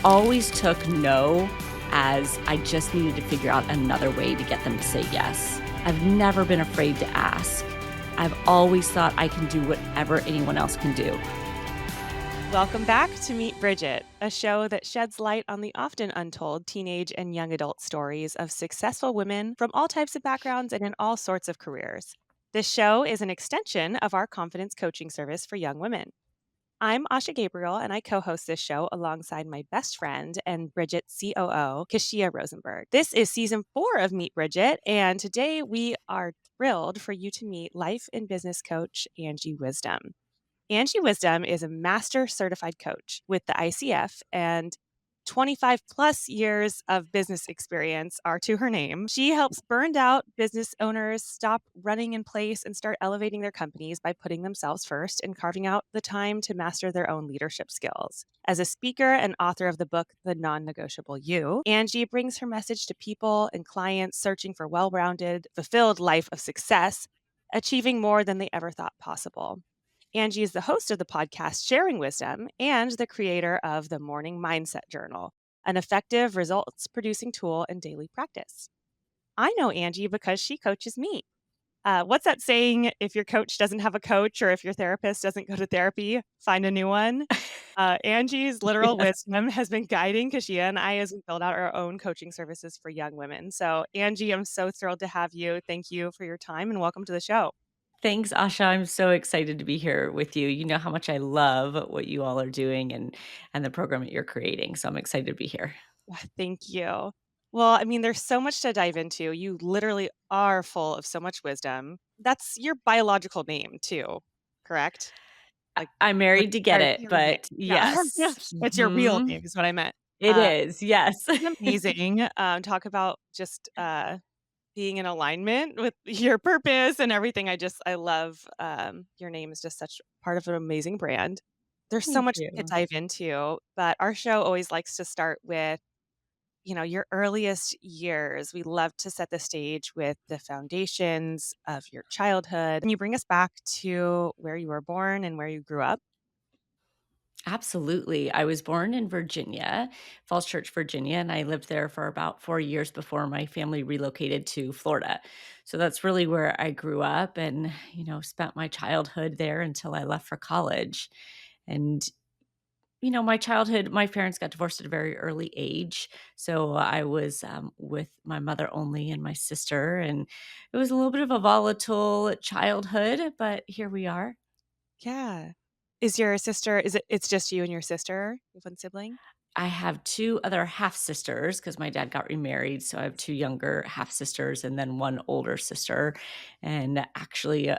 always took no as I just needed to figure out another way to get them to say yes. I've never been afraid to ask. I've always thought I can do whatever anyone else can do. Welcome back to Meet Bridget, a show that sheds light on the often untold teenage and young adult stories of successful women from all types of backgrounds and in all sorts of careers. This show is an extension of our confidence coaching service for young women. I'm Asha Gabriel, and I co host this show alongside my best friend and Bridget's COO, Kashia Rosenberg. This is season 4 of Meet Bridget, and today we are thrilled for you to meet life and business coach Angie Wisdom. Angie Wisdom is a master certified coach with the ICF, and 25 plus years of business experience are to her name. She helps burned out business owners stop running in place and start elevating their companies by putting themselves first and carving out the time to master their own leadership skills. As a speaker and author of the book, The Non Negotiable You, Angie brings her message to people and clients searching for well rounded, fulfilled life of success, achieving more than they ever thought possible. Angie is the host of the podcast Sharing Wisdom and the creator of the Morning Mindset Journal, an effective results producing tool and daily practice. I know Angie because she coaches me. What's that saying? If your coach doesn't have a coach or if your therapist doesn't go to therapy, find a new one. Angie's literal Yes. wisdom has been guiding Kashia and I as we build out our own coaching services for young women. So, Angie, I'm so thrilled to have you. Thank you for your time and welcome to the show. Thanks, Asha. I'm so excited to be here with you. You know how much I love what you all are doing and the program that you're creating. So I'm excited to be here. Thank you. Well, I mean, there's so much to dive into. You literally are full of so much wisdom. That's your biological name too, correct? Like I'm the married to get or it, your name. but Yeah. yes. It's your real Mhm. name is what I meant. It is. Yes. Amazing. Talk about just being in alignment with your purpose and everything. I love your name is just such part of an amazing brand. There's so Thank much we could you. dive into, but our show always likes to start with your earliest years. We love to set the stage with the foundations of your childhood. Can you bring us back to where you were born and where you grew up? Absolutely. I was born in Virginia, Falls Church, Virginia, and I lived there for about 4 years before my family relocated to Florida. So that's really where I grew up and, spent my childhood there until I left for college. And, my childhood, my parents got divorced at a very early age. So I was with my mother only and my sister. And it was a little bit of a volatile childhood, but here we are. Yeah. Is your sister it's just you and your sister? You have one sibling? I have 2 other half sisters because my dad got remarried, so I have 2 younger half sisters and then 1 older sister, and actually,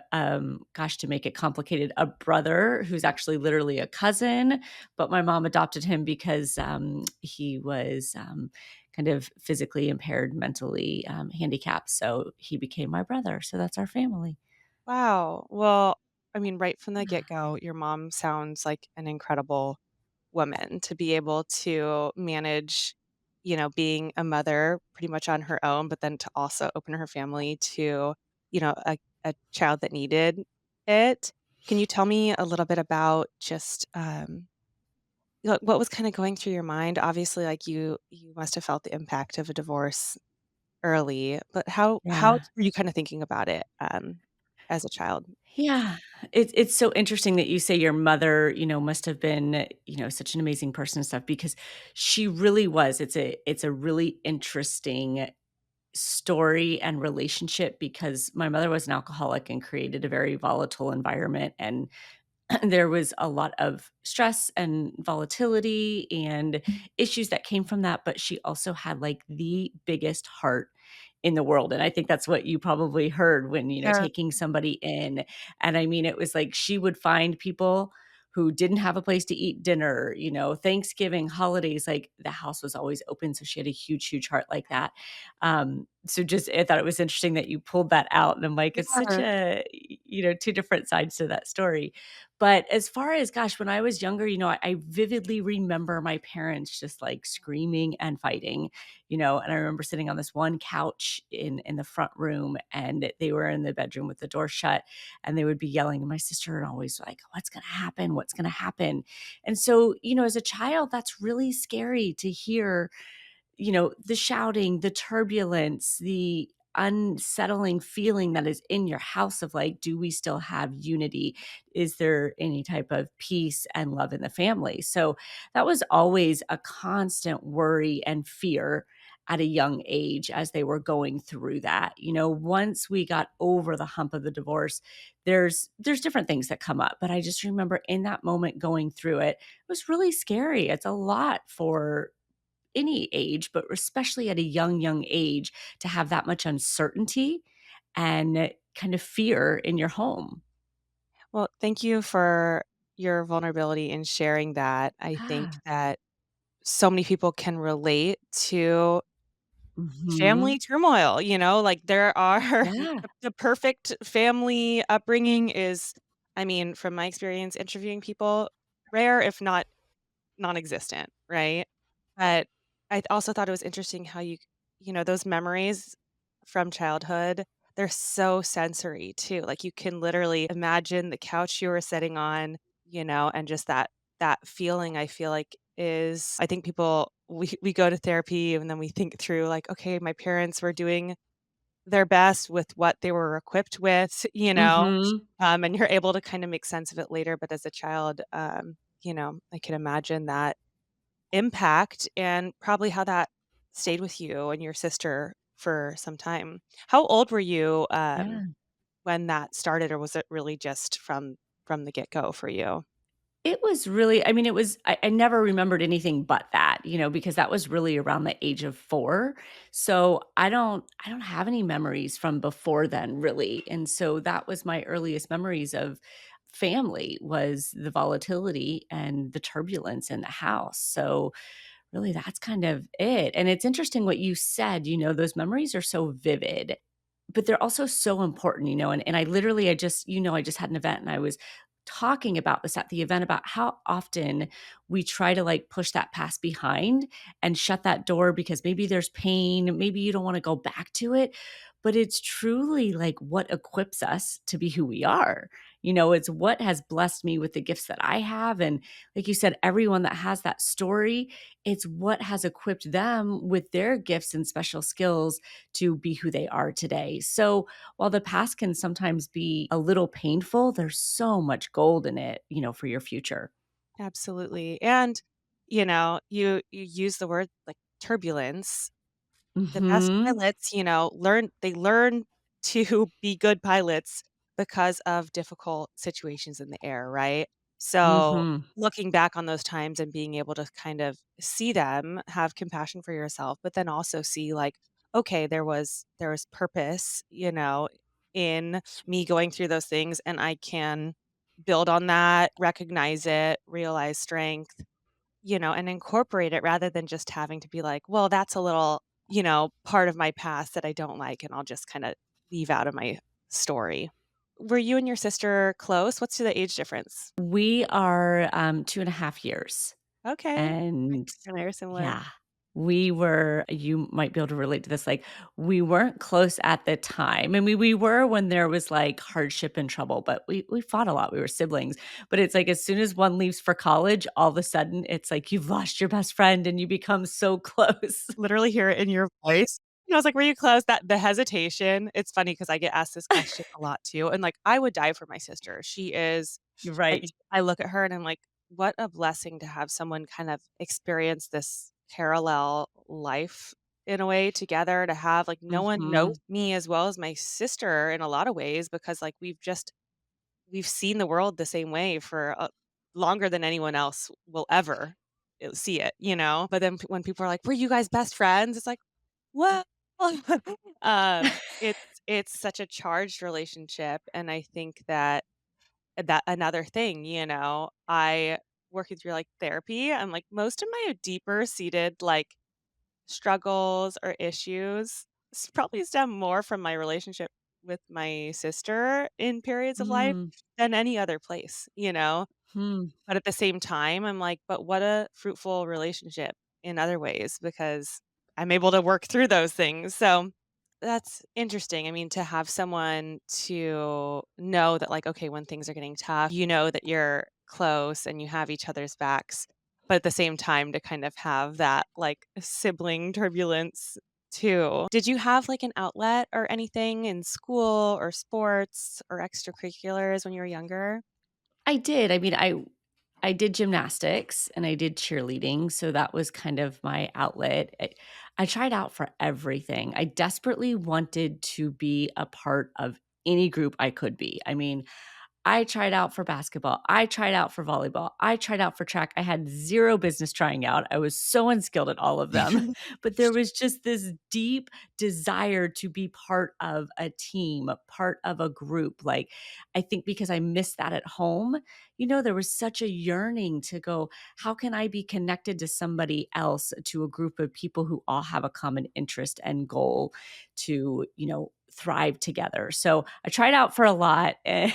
gosh, to make it complicated, a brother who's actually literally a cousin, but my mom adopted him because, he was, kind of physically impaired, mentally, handicapped, so he became my brother, so that's our family. Wow. Well, I mean, right from the get-go, your mom sounds like an incredible woman to be able to manage, being a mother pretty much on her own, but then to also open her family to, a child that needed it. Can you tell me a little bit about just what was kind of going through your mind? Obviously, like you must have felt the impact of a divorce early, but how Yeah. were you kind of thinking about it as a child? Yeah. It's so interesting that you say your mother, must have been, such an amazing person and stuff because she really was. It's a really interesting story and relationship because my mother was an alcoholic and created a very volatile environment and there was a lot of stress and volatility and issues that came from that, but she also had like the biggest heart in the world. And I think that's what you probably heard when, Sure. taking somebody in. And I mean, it was like she would find people who didn't have a place to eat dinner, Thanksgiving, holidays, like the house was always open. So she had a huge, huge heart like that. So just I thought it was interesting that you pulled that out, and I'm like, it's such Yeah. a two different sides to that story. But as far as gosh, when I was younger, I vividly remember my parents just like screaming and fighting, and I remember sitting on this one couch in the front room, and they were in the bedroom with the door shut, and they would be yelling, and my sister would always like, "What's going to happen? What's going to happen?" And so, as a child, that's really scary to hear, the shouting, the turbulence, the unsettling feeling that is in your house of like, do we still have unity? Is there any type of peace and love in the family? So that was always a constant worry and fear at a young age as they were going through that. Once we got over the hump of the divorce, there's different things that come up, but I just remember in that moment going through it, it was really scary. It's a lot for any age, but especially at a young age, to have that much uncertainty and kind of fear in your home. Well, thank you for your vulnerability in sharing that. I think Yeah. that so many people can relate to family Mhm. turmoil, like there are Yeah. the perfect family upbringing is, I mean, from my experience interviewing people, rare if not non-existent, right? But also thought it was interesting how those memories from childhood, they're so sensory too. Like you can literally imagine the couch you were sitting on, and just that feeling I feel like is I think people we go to therapy and then we think through like, okay, my parents were doing their best with what they were equipped with, Mhm. and you're able to kind of make sense of it later. But as a child, I can imagine that impact and probably how that stayed with you and your sister for some time. How old were you, Yeah. when that started, or was it really just from the get-go for you? It was really, I mean, it was I never remembered anything but that, because that was really around the age of 4. So, I don't have any memories from before then, really, and so that was my earliest memories of family, was the volatility and the turbulence in the house. So, really, that's kind of it. And it's interesting what you said, those memories are so vivid, but they're also so important, and I literally, I just had an event and I was talking about this at the event about how often we try to like push that past behind and shut that door because maybe there's pain, maybe you don't want to go back to it, but it's truly like what equips us to be who we are. It's what has blessed me with the gifts that I have, and like you said, everyone that has that story, it's what has equipped them with their gifts and special skills to be who they are today. So while the past can sometimes be a little painful, there's so much gold in it, for your future. Absolutely, and, you use the word, like, turbulence. The best Mhm. pilots, learn to be good pilots because of difficult situations in the air, right? So, Mhm. looking back on those times and being able to kind of see them, have compassion for yourself, but then also see like, okay, there was purpose, in me going through those things and I can build on that, recognize it, realize strength, and incorporate it rather than just having to be like, well, that's a little, part of my past that I don't like, and I'll just kind of leave out of my story. Were you and your sister close? What's the age difference? We are 2.5 years. Okay. And Kind of similar. yeah, you might be able to relate to this, like, we weren't close at the time. I mean, we were when there was, like, hardship and trouble, but we fought a lot, we were siblings. But it's like as soon as one leaves for college, all of a sudden, it's like you've lost your best friend and you become so close. Literally hear it in your voice. And I was like, "Were you close?" That the hesitation, it's funny because I get asked this question a lot too, and, like, I would die for my sister. She is You're like, right. I look at her and I'm like, "What a blessing to have someone kind of experience this parallel life in a way together, to have, like, no one knows Mhm. me as well as my sister in a lot of ways because, like, we've seen the world the same way for, longer than anyone else will ever, see it, But then when people are like, "Were you guys best friends?" It's like, "Well" it's such a charged relationship, and I think that another thing, I working through, like, therapy, and, like, most of my deeper seated, like, struggles or issues, probably stem more from my relationship with my sister in periods of life Mm, than any other place, you know? hmm. But at the same time, I'm like, but what a fruitful relationship in other ways because I'm able to work through those things. So that's interesting. I mean, to have someone to know that, like, okay, when things are getting tough, you know that you're close and you have each other's backs, but at the same time, to kind of have that like sibling turbulence too. Did you have like an outlet or anything in school or sports or extracurriculars when you were younger? I did. I mean, I did gymnastics and I did cheerleading, so that was kind of my outlet. I tried out for everything. I desperately wanted to be a part of any group I could be. I mean, I tried out for basketball. I tried out for volleyball. I tried out for track. I had zero business trying out. I was so unskilled at all of them. But there was just this deep desire to be part of a team, a part of a group. Like, I think because I missed that at home, there was such a yearning to go, how can I be connected to somebody else, to a group of people who all have a common interest and goal to, thrive together. So I tried out for a lot and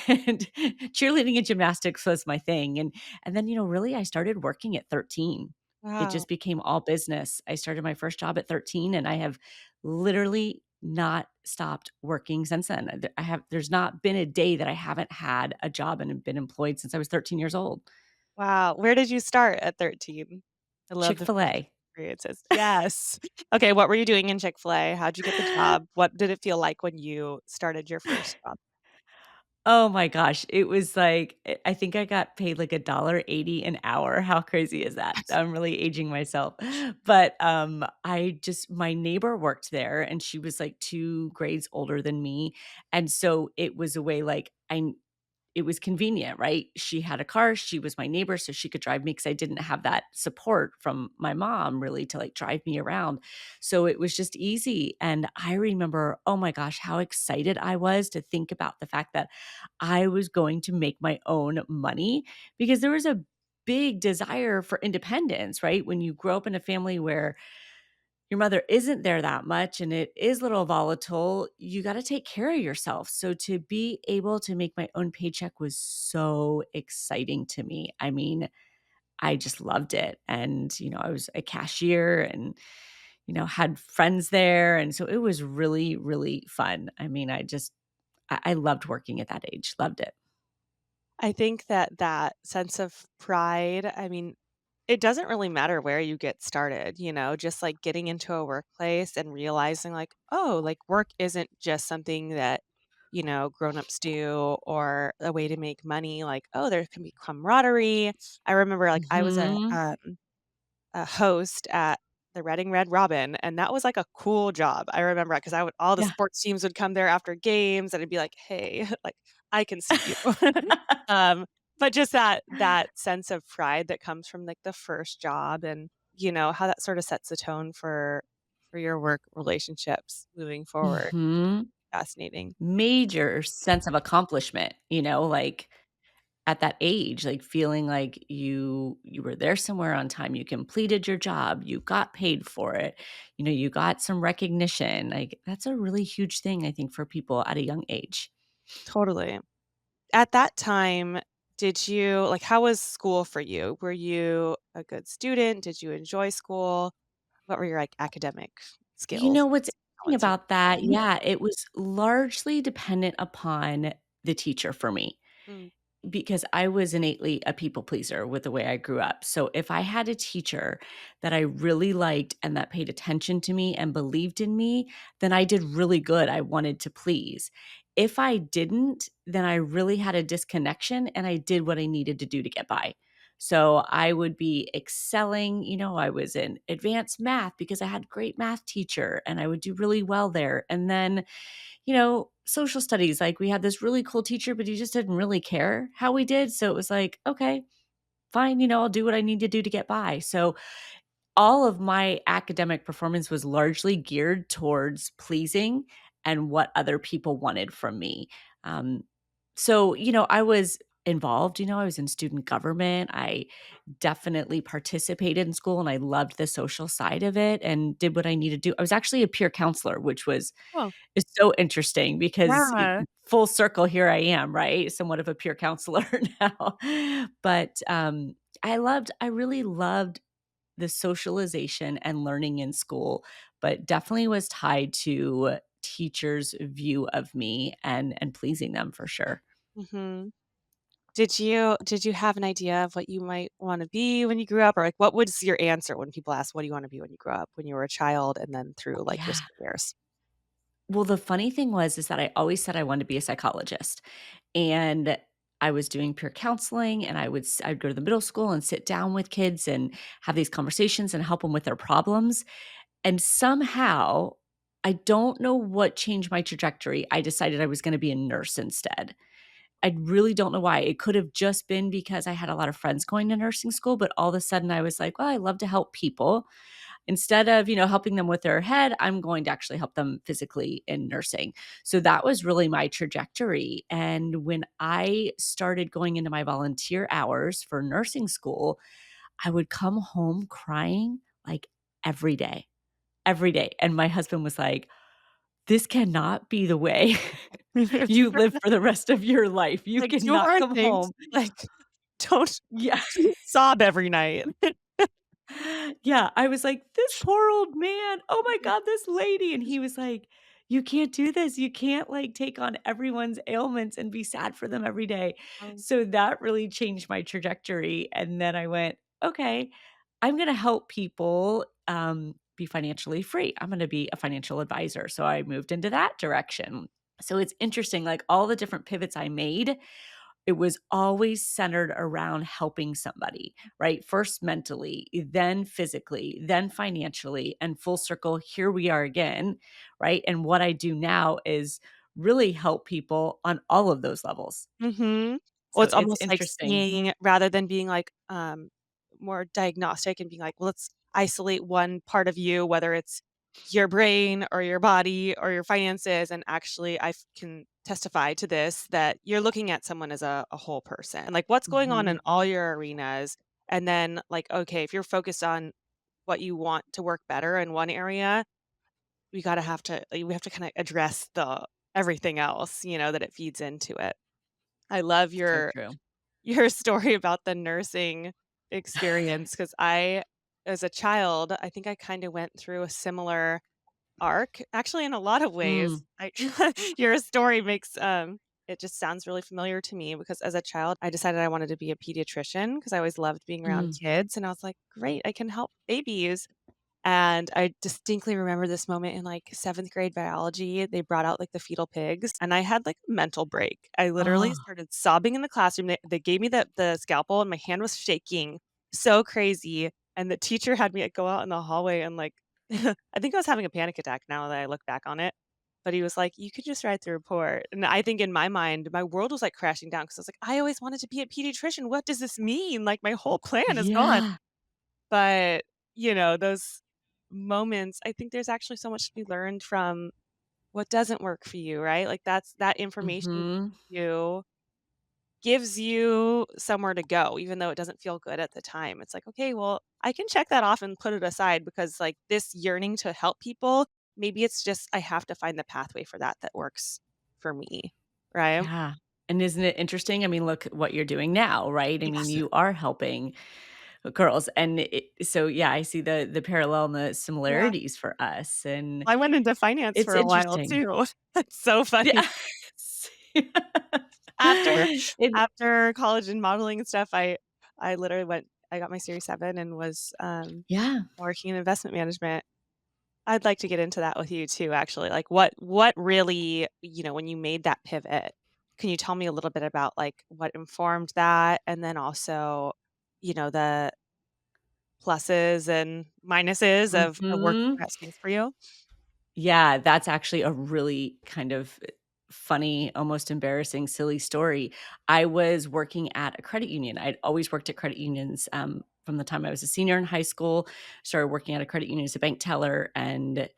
cheerleading and gymnastics was my thing. And then, really I started working at 13. It Wow. just became all business. I started my first job at 13 and I have literally not stopped working since then. There's not been a day that I haven't had a job and have been employed since I was 13 years old. Wow, where did you start at 13? I love the first Chick-fil-A. experiences. Yes. Okay, what were you doing in Chick-fil-A? How'd you get the job? What did it feel like when you started your first job? Oh my gosh, it was like I think I got paid like $1.80 an hour. How crazy is that? I'm really aging myself. But, I just my neighbor worked there and she was like 2 grades older than me, and so it was a way like it was convenient, right? She had a car, she was my neighbor, so she could drive me because I didn't have that support from my mom really to, like, drive me around. So it was just easy, and I remember, oh my gosh, how excited I was to think about the fact that I was going to make my own money because there was a big desire for independence, right? When you grow up in a family where your mother isn't there that much and it is a little volatile, you got to take care of yourself. So to be able to make my own paycheck was so exciting to me. I mean, I just loved it. And, I was a cashier and, had friends there. And so it was really, really fun. I mean, I loved working at that age, loved it. I think that that sense of pride, I mean, it doesn't really matter where you get started, just like getting into a workplace and realizing like, oh, like work isn't just something that, grown-ups do or a way to make money. Like, oh, there can be camaraderie. I remember like I was Hmm. a host at the Reading Red Robin, and that was, like, a cool job. I remember because I would all the Yeah. sports teams would come there after games, and I'd be like, "Hey, like, I can see you." Um, but just that sense of pride that comes from, like, the first job and, how that sorta sets the tone for your work relationships moving forward. Hmm. Fascinating. Major sense of accomplishment, like at that age, like, feeling like you were there somewhere on time, you completed your job, you got paid for it, you got some recognition, like, that's a really huge thing, I think, for people at a young age. Totally. At that time, did you like, how was school for you? Were you a good student? Did you enjoy school? What were your, like, academic skills, What's interesting talents, or about that, Mhm. yeah, it was largely dependent upon the teacher for me. Mm, Because I was innately a people pleaser with the way I grew up. So if I had a teacher that I really liked and that paid attention to me and believed in me, then I did really good. I wanted to please. If I didn't, then I really had a disconnection and I did what I needed to do to get by. So I would be excelling, I was in advanced math because I had a great math teacher and I would do really well there. And then social studies, like we had this really cool teacher, but he just didn't really care how we did. So it was like, okay, fine, I'll do what I need to do to get by. So all of my academic performance was largely geared towards pleasing and what other people wanted from me. Um, so, I was involved, I was in student government. I definitely participated in school, and I loved the social side of it and did what I needed to do. I was actually a peer counselor, which was Oh, is so interesting because yeah. full circle, here I am, right? Somewhat of a peer counselor now. But, I really loved the socialization and learning in school, but definitely was tied to teachers' view of me and pleasing them for sure. Mhm. Did you have an idea of what you might wanna be when you grew up? Or, like, what was your answer when people ask, "What do you wanna be when you grow up?" When you were a child and then through, like, your Yeah. school years? Well, the funny thing was is that I always said I wanted to be a psychologist, and I was doing peer counseling, and I'd go to the middle school and sit down with kids and have these conversations and help them with their problems, and somehow, I don't know what changed my trajectory, I decided I was gonna be a nurse instead. I really don't know why. It could have just been because I had a lot of friends going to nursing school, but all of a sudden I was like, "Well, I love to help people." Instead of, helping them with their head, I'm going to actually help them physically in nursing. So that was really my trajectory. And when I started going into my volunteer hours for nursing school, I would come home crying like every day, every day. And my husband was like, "This cannot be the way you live for the rest of your life. You Like, do cannot hard come things, home." like, don't Yeah. sob every night. Yeah, I was like, "This poor old man, oh my god, this lady," and he was like, "You can't do this, you can't, like, take on everyone's ailments and be sad for them every day." Um, So that really changed my trajectory, and then I went, "Okay, I'm gonna help people, be financially free. I'm gonna be a financial advisor." So I moved into that direction. So it's interesting, like, all the different pivots I made, it was always centered around helping somebody, right? First mentally, then physically, then financially, and full circle, here we are again, right? And what I do now is really help people on all of those levels. Mhm. Well, So it's it's almost like interesting. seeing rather than being, like, more diagnostic and being like, "Well, let's isolate one part of you, whether it's your brain or your body or your finances," and actually can testify to this, that you're looking at someone as a whole person, like, what's going on in Mhm. all your arenas, and then, like, okay, if you're focused on what you want to work better in one area, we have to kinda address the everything else, that it feeds into it. I love So your true. your story about the nursing experience because as a child, I think I kinda went through a similar arc. Actually, in a lot of ways, Mm, I your story makes, it just sounds really familiar to me because as a child, I decided I wanted to be a pediatrician because I always loved being around mm. kids, and I was like, "Great, I can help babies." And I distinctly remember this moment in, like, 7th grade biology. They brought out, like, the fetal pigs, and I had, like, a mental break. I literally Oh, started sobbing in the classroom. They gave me the scalpel, and my hand was shaking so crazy, and the teacher had me, like, go out in the hallway and, like I think I was having a panic attack now that I look back on it, but he was like, "You could just write the report." And I think in my mind, my world was, like, crashing down because I was like, "I always wanted to be a pediatrician. What does this mean? Like, my whole plan is gone." yeah. But, those moments, I think there's actually so much to be learned from what doesn't work for you, right? Like, that information Mhm. you gives you somewhere to go, even though it doesn't feel good at the time. It's like, "Okay, well, I can check that off and put it aside because, like, this yearning to help people, maybe it's just I have to find the pathway for that works for me." Right? Yeah. And isn't it interesting? I mean, look what you're doing now, right? I mean, Yes. you are helping girls, and so, yeah, I see the parallel and the Yeah. similarities for us, and I went into finance it's for a while interesting. too. That's so funny. Yeah. After And after college and modeling and stuff, I literally I got my Series 7 and was, yeah. working in investment management. I'd like to get into that with you too, actually. Like, what really, when you made that pivot, can you tell me a little bit about, like, what informed that? And then also, the pluses and minuses of working Mhm. in that space for you? Yeah, that's actually a really kind of funny, almost embarrassing, silly story. I was working at a credit union. I'd always worked at credit unions, from the time I was a senior in high school, started working at a credit union as a bank teller, and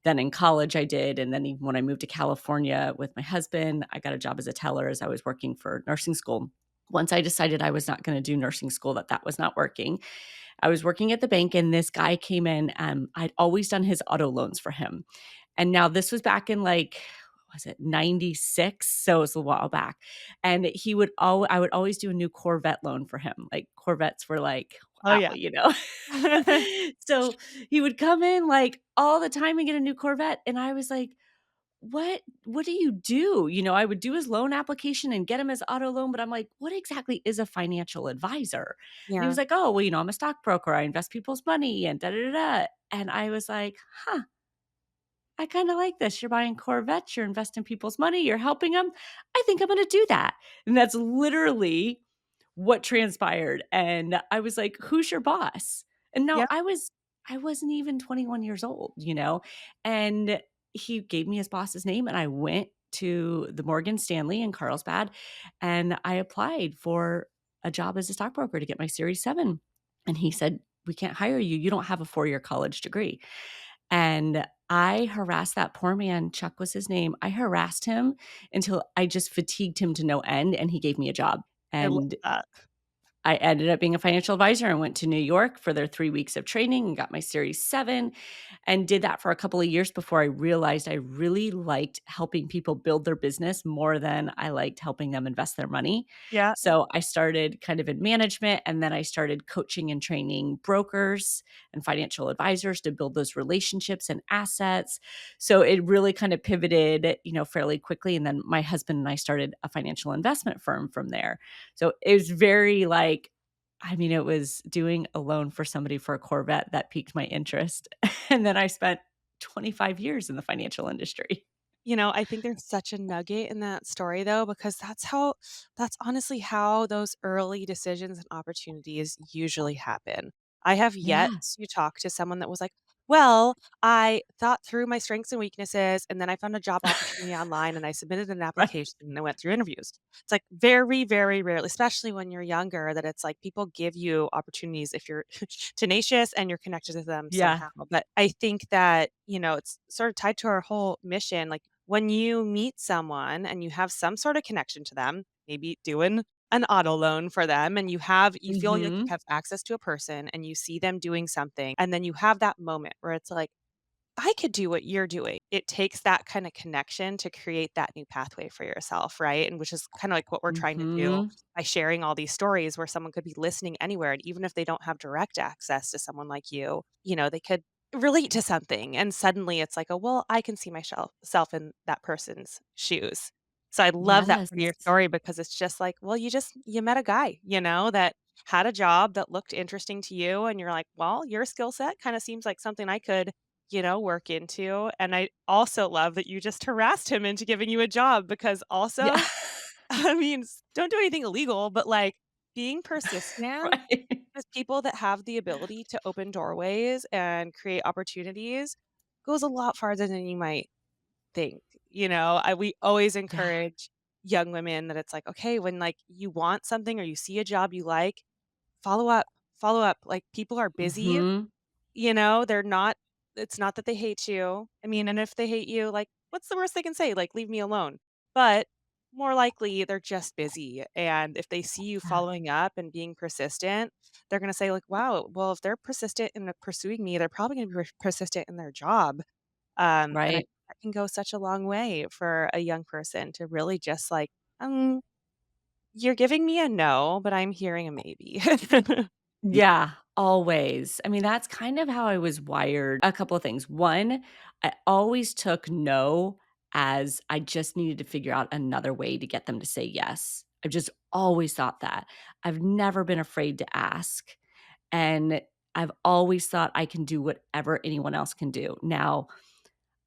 then in college I did, and then even when I moved to California with my husband, I got a job as a teller as I was working for nursing school. Once I decided I was not gonna do nursing school, that was not working. I was working at the bank and this guy came in, I'd always done his auto loans for him. And now this was back in like, what was it, 96? So it was a while back. And I would always do a new Corvette loan for him. Like Corvettes were like, Oh, wow, yeah. you know? So he would come in like all the time and get a new Corvette. And I was like, what do you do? You know, I would do his loan application and get him his auto loan, but I'm like, what exactly is a financial advisor? And he was Yeah. like, oh, well, you know, I'm a stockbroker. I invest people's money and da da da. Da. And I was like, huh, I kind of like this. You're buying Corvettes, you're investing people's money, you're helping them. I think I'm going to do that. And that's literally what transpired. And I was like, "Who's your boss?" And no, Yeah. I wasn't even 21 years old, you know? And he gave me his boss's name and I went to the Morgan Stanley in Carlsbad and I applied for a job as a stockbroker to get my Series 7. And he said, "We can't hire you. You don't have a 4-year college degree." And I harassed that poor man, Chuck was his name. I harassed him until I just fatigued him to no end and he gave me a job. I love And that. I ended up being a financial advisor and went to New York for their 3 weeks of training and got my Series 7 and did that for a couple of years before I realized I really liked helping people build their business more than I liked helping them invest their money. Yeah. So I started kind of in management and then I started coaching and training brokers and financial advisors to build those relationships and assets. So it really kind of pivoted, you know, fairly quickly and then my husband and I started a financial investment firm from there. So it was very like, I mean, it was doing a loan for somebody for a Corvette that piqued my interest. And then I spent 25 years in the financial industry. I think there's such a nugget in that story though, because that's honestly how those early decisions and opportunities usually happen. I have yet Yeah. to talk to someone that was like, well, I thought through my strengths and weaknesses, and then I found a job opportunity online and I submitted an Right. application and I went through interviews. It's like very, very rarely, especially when you're younger, that it's like people give you opportunities if you're tenacious and you're connected to them Yeah. somehow. But I think that, it's sort of tied to our whole mission. Like when you meet someone and you have some sort of connection to them, maybe doing an auto loan for them and you feel like you Mhm. have access to a person and you see them doing something and then you have that moment where it's like I could do what you're doing. It takes that kind of connection to create that new pathway for yourself, right? And which is kind of like what we're trying to do Mhm. by sharing all these stories where someone could be listening anywhere. And even if they don't have direct access to someone like you, they could relate to something. And suddenly it's like, oh, well, I can see myself self in that person's shoes. So I love that Yes. part of your story because it's just like, well, you met a guy, that had a job that looked interesting to you. And you're like, well, your skill set kind of seems like something I could work into. And I also love that you just harassed him into giving you a job because Yeah. also, I mean, don't do anything illegal, but like being persistent Right. with people that have the ability to open doorways and create opportunities goes a lot farther than you might think. We always Yeah. encourage young women that it's like, okay, when like you want something or you see a job you like, follow up, follow up. Like people are busy, Mhm. they're not it's not that they hate you. I mean, and if they hate you, like, what's the worst they can say? Like, "Leave me alone." But more likely, they're just busy, and if they see you Yeah. following up and being persistent, they're gonna say, like, "Wow, well, if they're persistent in pursuing me, they're probably gonna be persistent in their job." And I Right. that can go such a long way for a young person to really just like, you're giving me a no, but I'm hearing a maybe." Yeah, always. I mean, that's kind of how I was wired. A couple of things. One, I always took no as I just needed to figure out another way to get them to say yes. I've just always thought that. I've never been afraid to ask. And I've always thought I can do whatever anyone else can do. Now,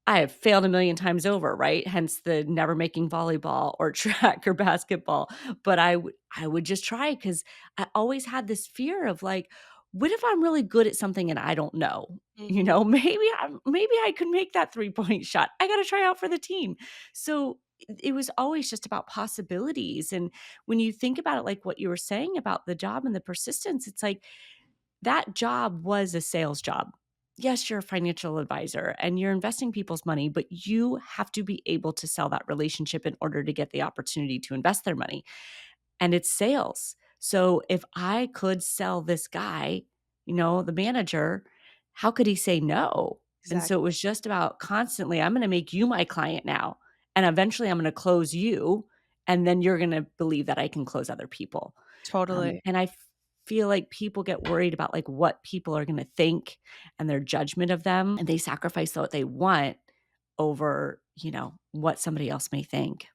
I have failed a million times over, right? Hence the never making volleyball or track or basketball, but I would just try because I always had this fear of like, what if I'm really good at something and I don't know? You know, Mhm. maybe I could make that three-point shot. I gotta try out for the team. So it was always just about possibilities. And when you think about it, like what you were saying about the job and the persistence, it's like that job was a sales job. Yes, you're a financial advisor and you're investing people's money, but you have to be able to sell that relationship in order to get the opportunity to invest their money. and it's sales. So if I could sell this guy, the manager, how could he say no? And so it Exactly. was just about constantly, I'm going to make you my client now. And eventually I'm going to close you. And then you're going to believe that I can close other people. Totally. And I feel like people get worried about like what people are going to think and their judgment of them. And they sacrifice what they want over, what somebody else may think.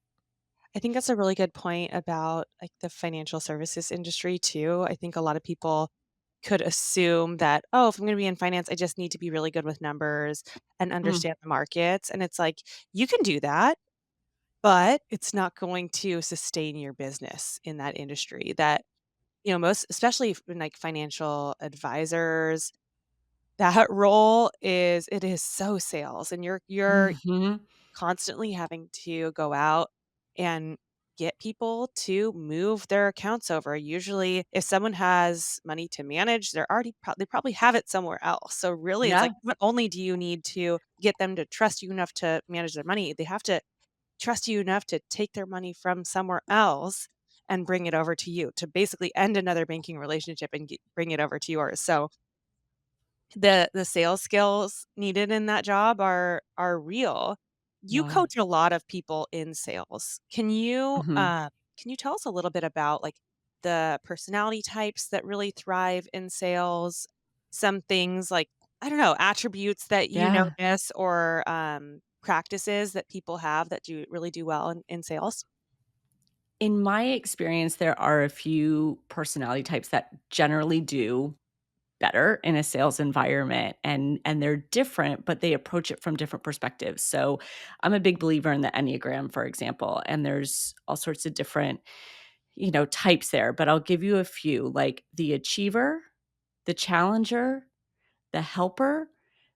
I think that's a really good point about, like, the financial services industry too. I think a lot of people could assume that, "Oh, if I'm gonna be in finance, I just need to be really good with numbers and Mm, understand the markets," and it's like, you can do that, but it's not going to sustain your business in that industry that, most especially in, like, financial advisors, that role is so sales, and you're mhm. constantly having to go out and get people to move their accounts over. Usually, if someone has money to manage, they probably have it somewhere else. So really, it's Yeah, like not only do you need to get them to trust you enough to manage their money, they have to trust you enough to take their money from somewhere else and bring it over to you to basically end another banking relationship and bring it over to yours. So the sales skills needed in that job are real. You yeah. coach a lot of people in sales. Mhm. Can you tell us a little bit about, like, the personality types that really thrive in sales? Some things like, I don't know, attributes that you Yeah. notice or, practices that people have that do well in sales? In my experience, there are a few personality types that generally do better in a sales environment, and they're different, but they approach it from different perspectives. So, I'm a big believer in the Enneagram, for example, and there's all sorts of different, types there, but I'll give you a few, like the achiever, the challenger, the helper.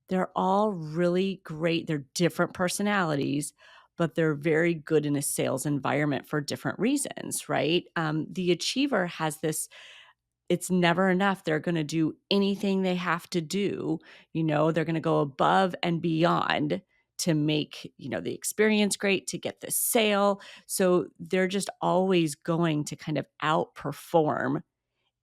They're all really great. They're different personalities, but they're very good in a sales environment for different reasons, right? The achiever has this, it's never enough. They're going to do anything they have to do. They're going to go above and beyond to make, the experience great, to get the sale. So they're just always going to kind of outperform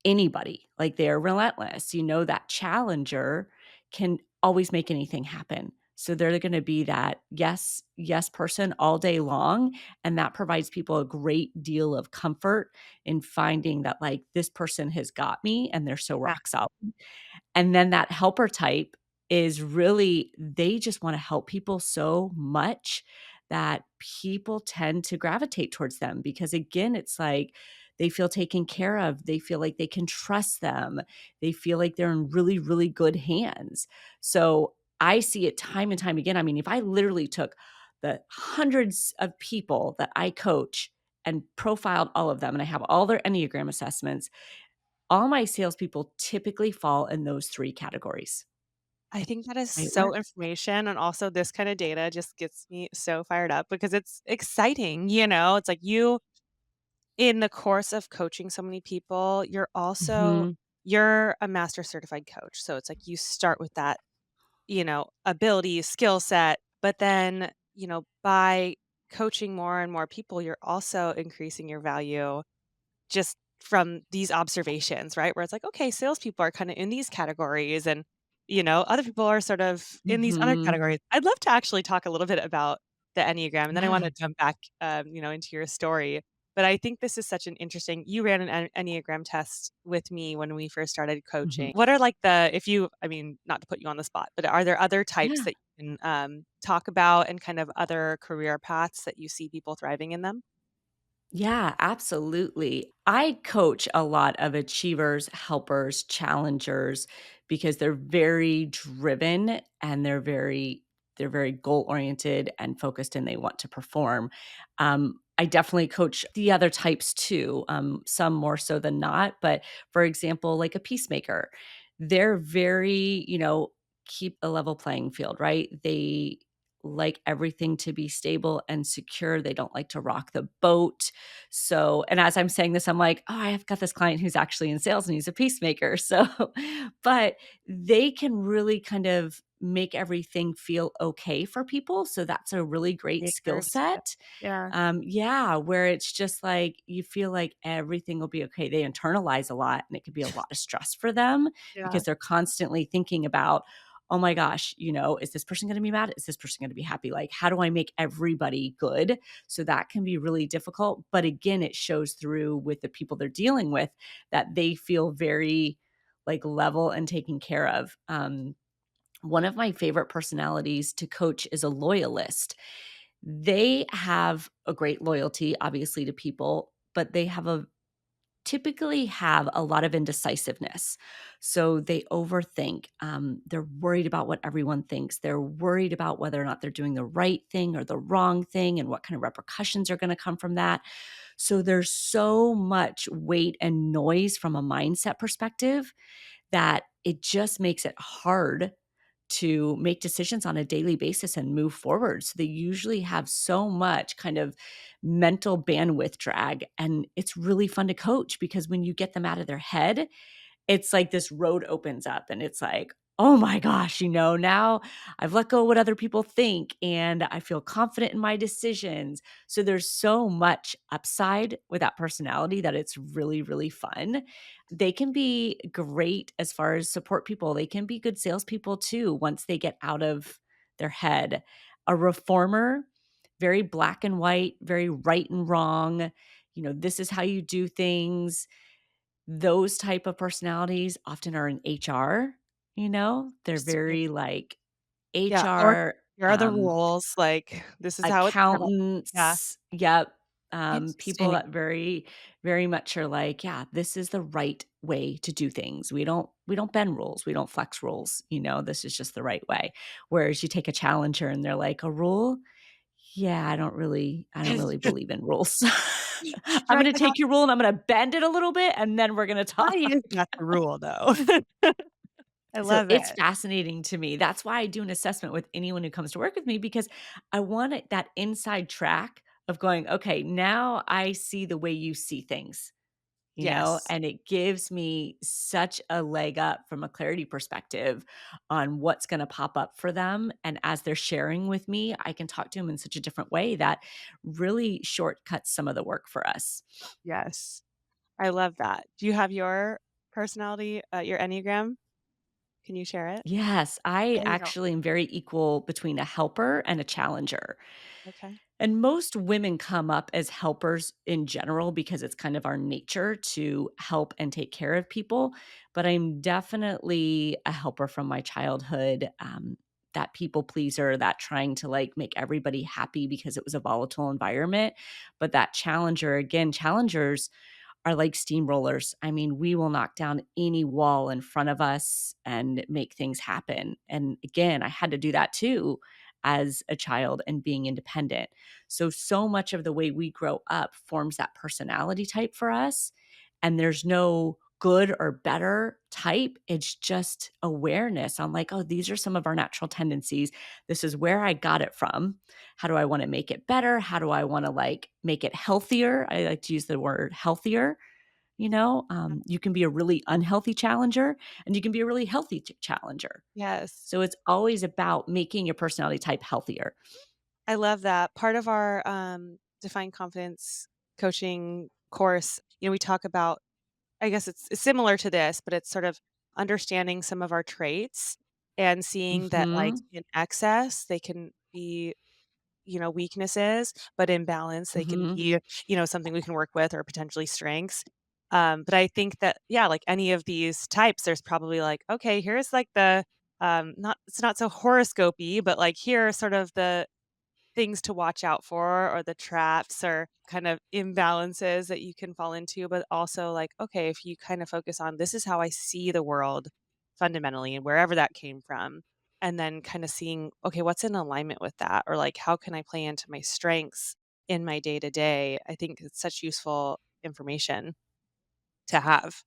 anybody. Like, they're relentless. That challenger can always make anything happen. So they're gonna be that yes, yes person all day long, and that provides people a great deal of comfort in finding that, like, this person has got me, and they're so Yeah. rock solid. And then that helper type is really, they just wanna help people so much that people tend to gravitate towards them because, again, it's like they feel taken care of, they feel like they can trust them, they feel like they're in really, really good hands. So, I see it time and time again. I mean, if I literally took the hundreds of people that I coach and profiled all of them, and I have all their Enneagram assessments, all my salespeople typically fall in those 3 categories. I think that is It so works. information, and also this kinda data just gets me so fired up because it's exciting, It's like you in the course of coaching so many people, Mhm, you're a master certified coach, so it's like you start with that, ability, skill set, but then, by coaching more and more people, you're also increasing your value just from these observations, right? Where it's like, okay, salespeople are kind of in these categories and, other people are sort of in these other mhm. categories. I'd love to actually talk a little bit about the Enneagram and then I want Yeah, to jump back, into your story. But I think this is such an interesting, you ran an Enneagram test with me when we first started mhm. coaching. What are like the, if you, I mean, not to put you on the spot, but are there other types Yeah. that you can talk about and kind of other career paths that you see people thriving in them? Yeah, absolutely. I coach a lot of achievers, helpers, challengers because they're very driven and they're very goal oriented and focused and they want to perform. I definitely coach the other types too, some more so than not. But for example, like a peacemaker, they're very, keep a level playing field, right? They like everything to be stable and secure. They don't like to rock the boat. So, and as I'm saying this, I'm like, oh, I've got this client who's actually in sales and he's a peacemaker. So, but they can really kind of make everything feel okay for people. So that's a really great skill Makers. Yeah. set. Yeah. Yeah, where it's just like you feel like everything will be okay. They internalize a lot and it could be a lot of stress for them Yeah. because they're constantly thinking about, oh my gosh, is this person going to be mad? Is this person going to be happy? Like, how do I make everybody good? So that can be really difficult. But again, it shows through with the people they're dealing with that they feel very like level and taken care of. One of my favorite personalities to coach is a loyalist. They have a great loyalty, obviously, to people, but they typically have a lot of indecisiveness. So they overthink. They're worried about what everyone thinks. They're worried about whether or not they're doing the right thing or the wrong thing and what kind of repercussions are going to come from that. So there's so much weight and noise from a mindset perspective that it just makes it hard to make decisions on a daily basis and move forward. So they usually have so much kind of mental bandwidth drag. And it's really fun to coach because when you get them out of their head, it's like this road opens up and it's like, oh my gosh, now I've let go of what other people think and I feel confident in my decisions. So there's so much upside with that personality that it's really, really fun. They can be great as far as support people. They can be good salespeople too once they get out of their head. A reformer, very black and white, very right and wrong. This is how you do things. Those type of personalities often are in HR, they're Interesting. very like Yeah. Or HR, here are the rules. Like, this is how it's kind of, yeah. accountants, yep, people Interesting. that very, very much are like, yeah, this is the right way to do things. We don't bend rules, we don't flex rules, this is just the right way. Whereas you take a challenger and they're like, "A rule? Yeah, I don't really believe in rules. I'm You're like, gonna take your rule and I'm gonna bend it a little bit, and then we're gonna how talk." do you got the rule though? I So love it's it. fascinating to me. That's why I do an assessment with anyone who comes to work with me because I want that inside track of going, okay, now I see the way you see things, Yes. and it gives me such a leg up from a clarity perspective on what's going to pop up for them. And as they're sharing with me, I can talk to them in such a different way that really shortcuts some of the work for us. Yes. I love that. Do you have your personality, your Enneagram? Can you share it? Yes, I Oh, you don't. actually am very equal between a helper and a challenger. Okay. And most women come up as helpers in general because it's kind of our nature to help and take care of people. But I'm definitely a helper from my childhood, that people pleaser, that trying to like make everybody happy because it was a volatile environment. But that challenger, again, challengers are like steamrollers. I mean, we will knock down any wall in front of us and make things happen. And again, I had to do that too as a child and being independent. So much of the way we grow up forms that personality type for us. And there's no good or better type. It's just awareness on like, oh, these are some of our natural tendencies. This is where I got it from. How do I want to make it better? How do I want to like make it healthier? I like to use the word healthier. You can be a really unhealthy challenger and you can be a really healthy challenger. Yes. So it's always about making your personality type healthier. I love that. Part of our, Define Confidence coaching course, we talk about, I guess it's similar to this, but it's sort of understanding some of our traits and seeing that, like, Mhm. in excess, they can be, weaknesses, but in balance, they can Mhm. be, something we can work with or potentially strengths. But I think that, yeah, like any of these types, there's probably like, okay, here's like the, not, it's not so horoscopy, but like here are sort of the things to watch out for or the traps or kind of imbalances that you can fall into, but also like, okay, if you kind of focus on this is how I see the world fundamentally and wherever that came from, and then kind of seeing, okay, what's in alignment with that? Or like, how can I play into my strengths in my day to day? I think it's such useful information to have.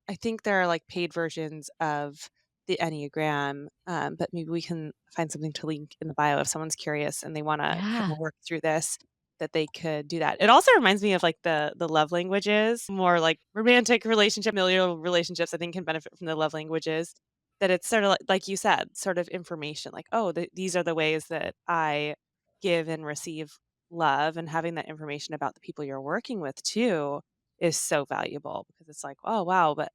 I think there are like paid versions of the Enneagram, but maybe we can find something to link in the bio if someone's curious and they wanna Yeah. kinda work through this, that they could do that. It also reminds me of, like, the love languages, more like romantic relationship, familial relationships, I think can benefit from the love languages, that it's sorta like you said, sort of information, like, "Oh, these are the ways that I give and receive love," and having that information about the people you're working with too is so valuable because it's like, "Oh, wow, but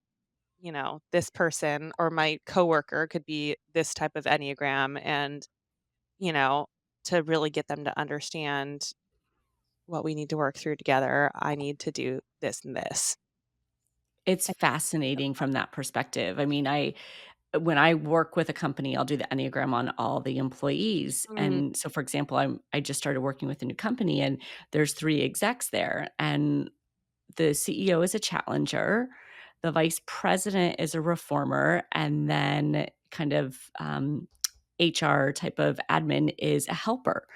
this person or my coworker could be this type of Enneagram and, you know, to really get them to understand what we need to work through together, I need to do this and this." It's I fascinating from that perspective. I mean, I when I work with a company, I'll do the Enneagram on all the employees. Mm, And so, for example, I just started working with a new company and there's 3 execs there. And the CEO is a challenger, the vice president is a reformer, and then kind of HR type of admin is a helper.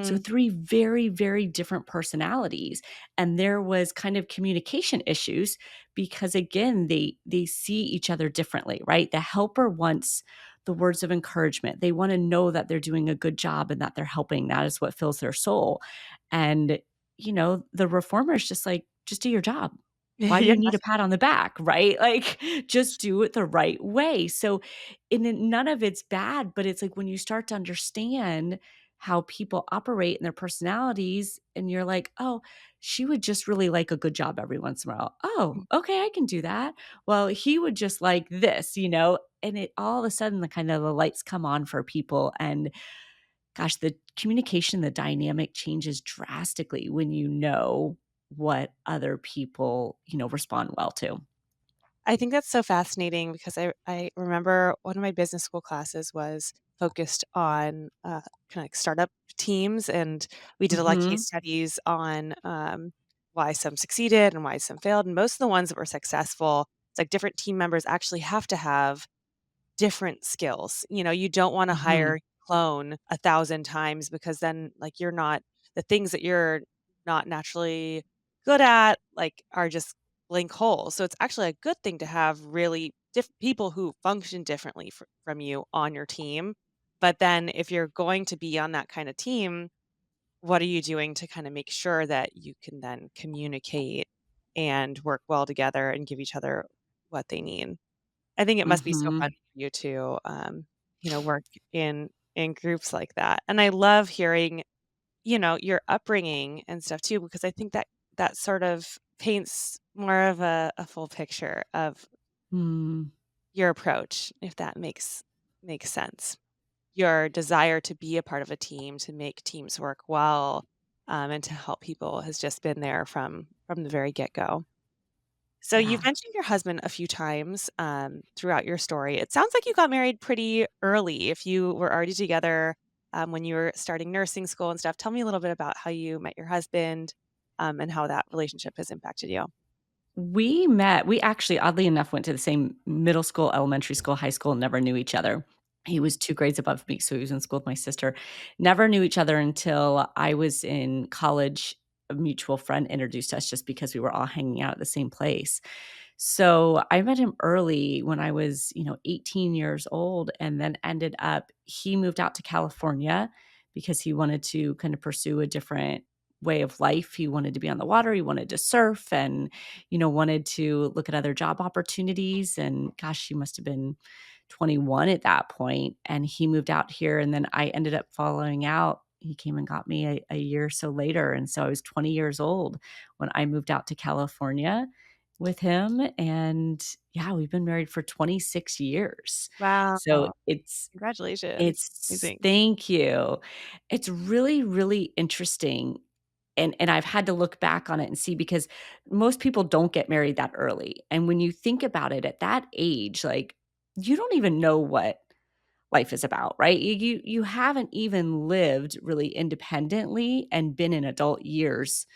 So mm. 3 very, very different personalities, and there was kind of communication issues because again, they see each other differently, right? The helper wants the words of encouragement. They wanna know that they're doing a good job and that they're helping. That is what fills their soul. And, the reformer is just like, "Just do your job. Why do Yeah. you need a pat on the back?" Right? Like, just do it the right way. So, none of it's bad, but it's like when you start to understand how people operate and their personalities, and you're like, "Oh, she would just really like a good job every once in a while. Oh, okay, I can do that. Well, he would just like this." And it all of a sudden, the lights come on for people, and gosh, the communication, the dynamic changes drastically when you know what other people, respond well to. I think that's so fascinating because I remember one of my business school classes was focused on, kinda like startup teams, and we did a lot of case Mhm. studies on, why some succeeded and why some failed, and most of the ones that were successful, it's like different team members actually have to have different skills. You don't wanna Mhm. hire clone 1,000 times because then, like, you're not the things that you're not naturally good at, like, are just blank holes. So it's actually a good thing to have really people who function differently from you on your team. But then if you're going to be on that kinda team, what are you doing to kinda make sure that you can then communicate and work well together and give each other what they need? I think it must be so fun Mhm. for you to, work in groups like that, and I love hearing, your upbringing and stuff too, because I think that that sort of paints more of a full picture of Mm. your approach, if that makes sense. Your desire to be a part of a team, to make teams work well, and to help people has just been there from the very get-go. So you've Yeah. mentioned your husband a few times throughout your story. It sounds like you got married pretty early. If you were already together when you were starting nursing school and stuff, tell me a little bit about how you met your husband and how that relationship has impacted you. We actually, oddly enough, went to the same middle school, elementary school, high school, never knew each other. He was 2 grades above me, so he was in school with my sister. Never knew each other until I was in college. A mutual friend introduced us just because we were all hanging out at the same place. So, I met him early when I was, 18 years old, and then ended up he moved out to California because he wanted to kind of pursue a different way of life. He wanted to be on the water, he wanted to surf, and, wanted to look at other job opportunities, and gosh, he must have been 21 at that point, and he moved out here, and then I ended up following out. He came and got me a year or so later, and so I was 20 years old when I moved out to California with him, and yeah, we've been married for 26 years. So Wow. it's Congratulations. it's Amazing. thank you. It's really, really interesting, and I've had to look back on it and see because most people don't get married that early, and when you think about it at that age, like, you don't even know what life is about, right? You haven't even lived really independently and been in adult years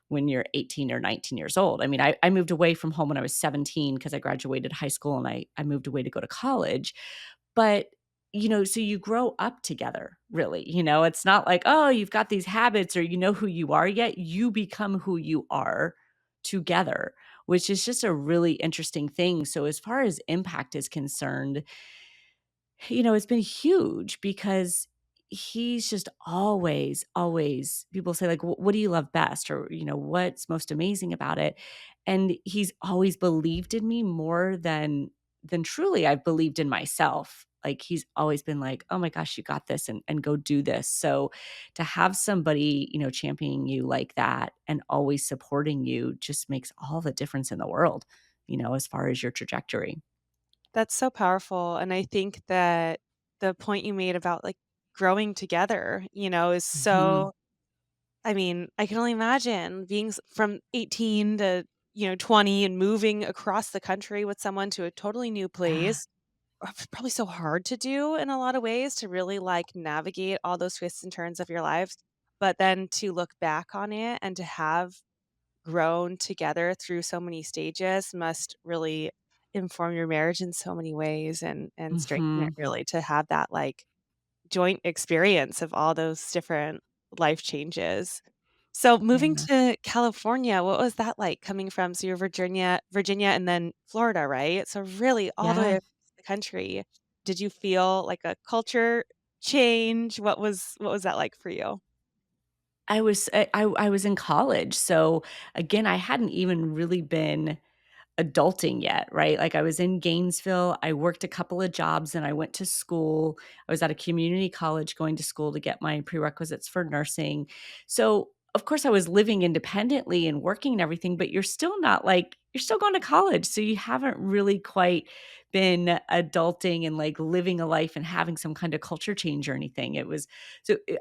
when you're 18 or 19 years old. I mean, I moved away from home when I was 17 because I graduated high school and I moved away to go to college. But, so you grow up together, really. It's not like, oh, you've got these habits or you know who you are yet. You become who you are together, which is just a really interesting thing. So, as far as impact is concerned, It's been huge because he's just always people say like, What do you love best?" Or, "What's most amazing about it?" And he's always believed in me more than truly I've believed in myself. Like, he's always been like, "Oh my gosh, you got this and go do this." So to have somebody, championing you like that and always supporting you just makes all the difference in the world, as far as your trajectory. That's so powerful, and I think that the point you made about, like, growing together, is Mhm. so I mean, I can only imagine being from 18 to, 20 and moving across the country with someone to a totally new Yeah. place. Probably so hard to do in a lot of ways to really, like, navigate all those twists and turns of your lives, but then to look back on it and to have grown together through so many stages must really inform your marriage in so many ways and strengthen it Mhm. really to have that, like, joint experience of all those different life changes. So moving Yeah. to California, what was that like coming from so you're Virginia and then Florida, right? So really all the way Yeah. across the country. Did you feel like a culture change? What was that like for you? I was in college, so, again, I hadn't even really been adulting yet, right? Like, I was in Gainesville, I worked a couple of jobs, and I went to school. I was at a community college going to school to get my prerequisites for nursing. So, of course, I was living independently and working and everything, but you're still not like you're still going to college, so you haven't really quite been adulting and, like, living a life and having some kind of culture change or anything.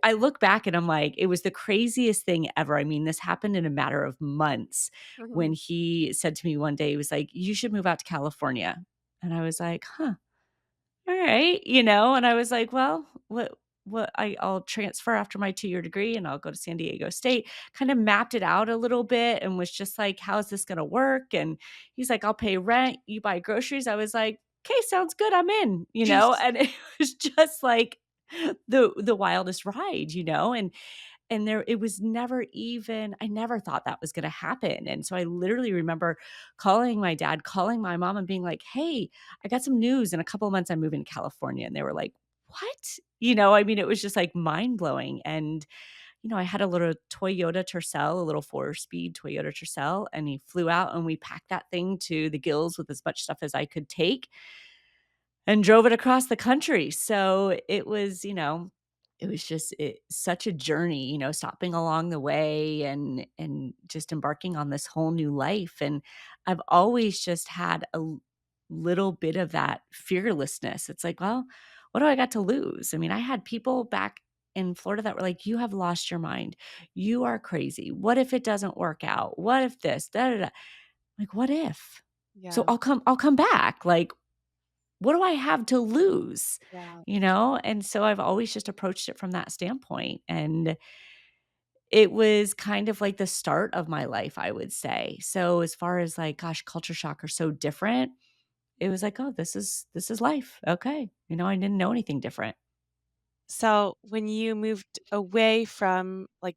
I look back and I'm like, it was the craziest thing ever. I mean, this happened in a matter of months when Mhm. he said to me one day, he was like, "You should move out to California." And I was like, "Huh, all right," and I was like, "Well, I'll transfer after my 2-year degree and I'll go to San Diego State." Kind of mapped it out a little bit and was just like, "How is this gonna work?" And he's like, "I'll pay rent, you buy groceries." I was like, "Okay, sounds good, I'm in." And it was just like the wildest ride, and there it was never even I never thought that was gonna happen, and so I literally remember calling my dad, calling my mom, and being like, "Hey, I got some news. In a couple of months, I'm moving to California." And they were like, "What?" I mean, it was just, like, mind-blowing, and, I had a little Toyota Tercel, a little four-speed Toyota Tercel, and he flew out, and we packed that thing to the gills with as much stuff as I could take and drove it across the country. So it was just such a journey, stopping along the way and just embarking on this whole new life. And I've always just had little bit of that fearlessness. It's like, well, what do I got to lose? I mean, I had people back in Florida that were like, "You have lost your mind. You are crazy. What if it doesn't work out? What if this? Da da da." Like, what if? So Yeah. I'll come back. Like, what do I have to lose? Yeah. And so I've always just approached it from that standpoint, and it was kind of like the start of my life, I would say. So as far as like, gosh, culture shock are so different, it was like, "Oh, this is life. Okay." I didn't know anything different. So when you moved away from like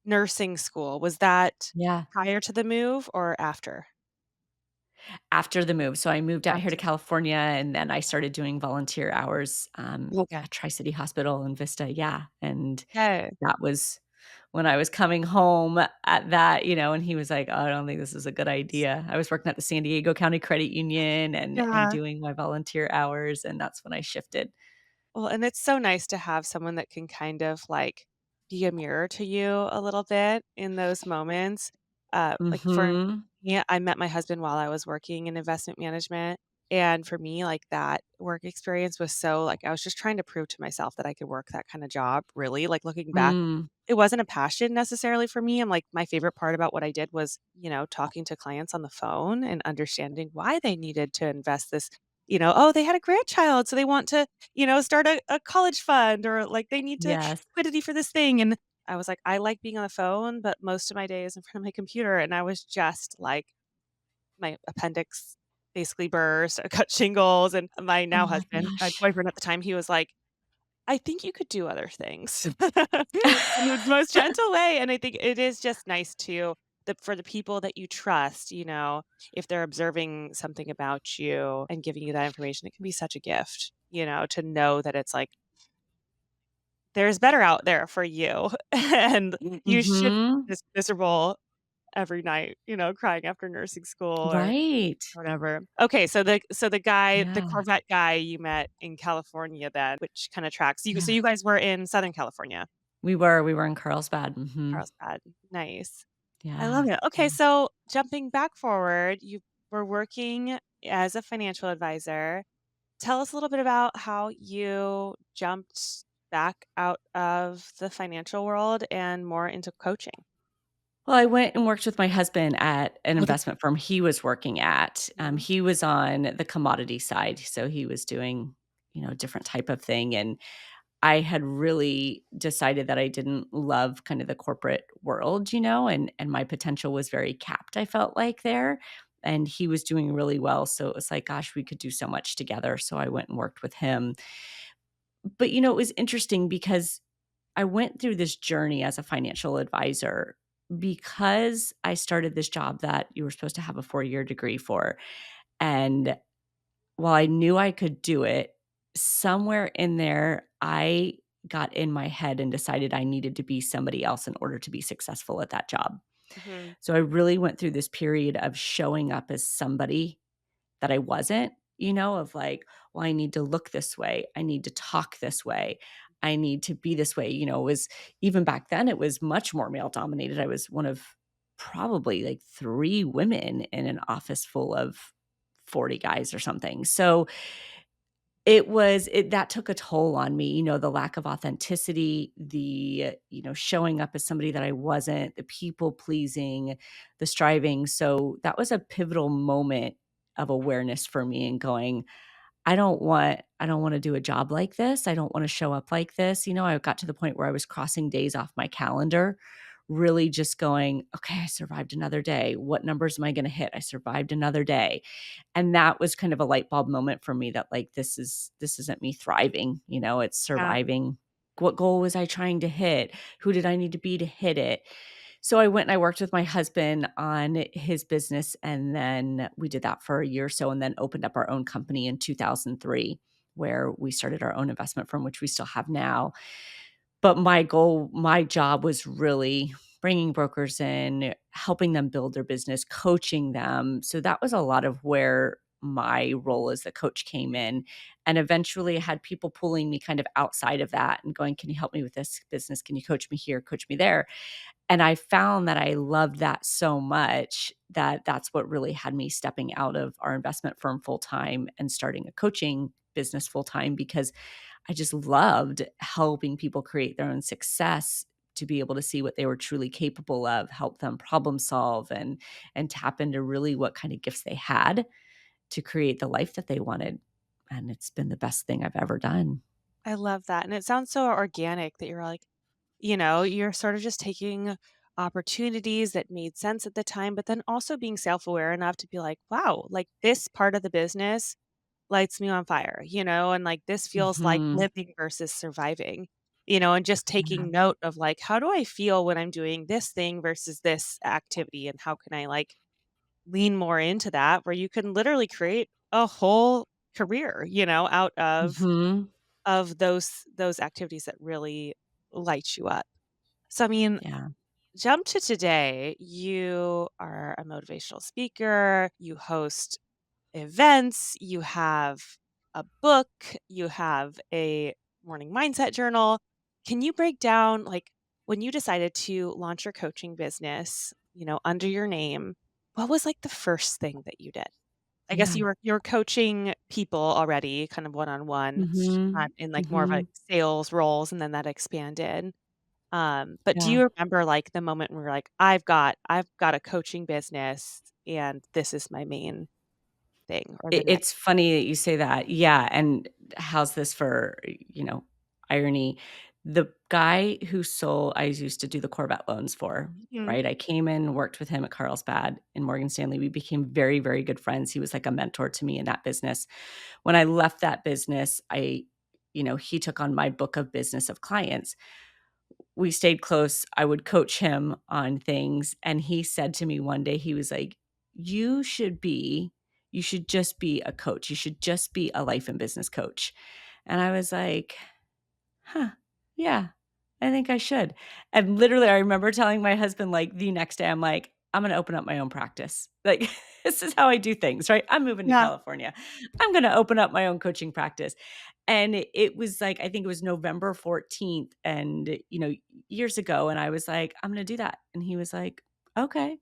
nursing school, was that Yeah. prior to the move or after? After the move. So I moved out here to After. California, and then I started doing volunteer hours, Okay. at Tri-City Hospital in Vista, yeah, and Okay. that was when I was coming home at that, and he was like, "Oh, I don't think this is a good idea." I was working at the San Diego County Credit Union and Yeah. doing my volunteer hours, and that's when I shifted. Well, and it's so nice to have someone that can kind of like be a mirror to you a little bit in those moments. Like for Mhm. me, I met my husband while I was working in investment management. And for me, like that work experience was so like I was just trying to prove to myself that I could work that kind of job, really. Like looking back, Mm. it wasn't a passion necessarily for me. I'm like, my favorite part about what I did was, talking to clients on the phone and understanding why they needed to invest this, oh, they had a grandchild. So they want to start a college fund or like they need to Yes. liquidity for this thing. And I was like, I like being on the phone, but most of my day is in front of my computer. And I was just like, my appendix basically burst. I got shingles. And my Oh now my husband, my gosh. boyfriend at the time, he was like, I think you could do other things in the most gentle way. And I think it is just nice to for the people that you trust, if they're observing something about you and giving you that information, it can be such a gift. to know that it's like there's better out there for you, and you should Mhm. just miserable every night, crying after nursing school or Right. whatever. Okay, so the Yeah. Corvette guy you met in California then, which kinda tracks. So Yeah. you guys were in Southern California, We were in Carlsbad. Mhm. Carlsbad. Nice. I love Yeah. it. Okay, Yeah. so jumping back forward, you were working as a financial advisor. Tell us a little bit about how you jumped back out of the financial world and more into coaching. Well, I went and worked with my husband at an Okay. investment firm he was working at. Mhm. He was on the commodity side, so he was doing, a different type of thing, and I had really decided that I didn't love kind of the corporate world, and my potential was very capped, I felt like there, and he was doing really well, so it was like, gosh, we could do so much together, so I went and worked with him. But, it was interesting because I went through this journey as a financial advisor because I started this job that you were supposed to have a 4-year degree for, and while I knew I could do it, somewhere in there, I got in my head and decided I needed to be somebody else in order to be successful at that job. Mhm. So I really went through this period of showing up as somebody that I wasn't, of like, well, I need to look this way. I need to talk this way. I need to be this way. It was even back then, it was much more male dominated. I was one of probably like 3 women in an office full of 40 guys or something. So that took a toll on me, the lack of authenticity, showing up as somebody that I wasn't, the people pleasing, the striving. So that was a pivotal moment of awareness for me and going, I don't want to do a job like this. I don't want to show up like this. I got to the point where I was crossing days off my calendar, really just going, okay, I survived another day. What numbers am I going to hit? I survived another day. And that was kind of a light bulb moment for me that like this isn't me thriving, it's Yeah. surviving. What goal was I trying to hit? Who did I need to be to hit it? So I went and I worked with my husband on his business, and then we did that for a year or so, and then opened up our own company in 2003, where we started our own investment firm, which we still have now. But my job was really bringing brokers in, helping them build their business, coaching them. So that was a lot of where my role as the coach came in. And eventually I had people pulling me kind of outside of that and going, can you help me with this business? Can you coach me here, coach me there? And I found that I loved that so much that that's what really had me stepping out of our investment firm full time and starting a coaching business full time because I just loved helping people create their own success to be able to see what they were truly capable of, help them problem solve and tap into really what kind of gifts they had to create the life that they wanted. And it's been the best thing I've ever done. I love that, and it sounds so organic that you're like, you're sort of just taking opportunities that made sense at the time, but then also being self-aware enough to be like, "Wow, like, this part of the business lights me on fire," and, like, "This feels like Mhm. living versus surviving," and just Yeah. taking note of, like, "How do I feel when I'm doing this thing versus this activity, and how can I, like, lean more into that?" Where you can literally create a whole career, out Mhm. of those activities that really light you up. So, I mean, Yeah. jump to today, you are a motivational speaker, you host events, you have a book, you have a morning mindset journal. Can you break down, like, when you decided to launch your coaching business, under your name, what was, like, the first thing that you did? I guess Yeah. you were coaching people already, kind of one-on-one, Mhm. in, like, more of, like, Mhm. sales roles, and then that expanded. But do Yeah. you remember, like, the moment where you're like, "I've got a coaching business, and this is my main thing," or the next? It's funny that you say that. Yeah, and how's this for, irony? The guy who sold I used to do the Corvette loans for, Mhm. right? I came in, worked with him at Carlsbad in Morgan Stanley. We became very, very good friends. He was like a mentor to me in that business. When I left that business, he took on my book of business of clients. We stayed close. I would coach him on things, and he said to me one day, he was like, "You should be You should just be a coach. You should just be a life and business coach." And I was like, "Huh, yeah, I think I should." And literally, I remember telling my husband, like, the next day, I'm like, "I'm gonna open up my own practice." Like, this is how I do things, right? I'm moving to Yeah. California. I'm gonna open up my own coaching practice. And it was like, I think it was November 14th and, years ago, and I was like, "I'm gonna do that." And he was like, "Okay."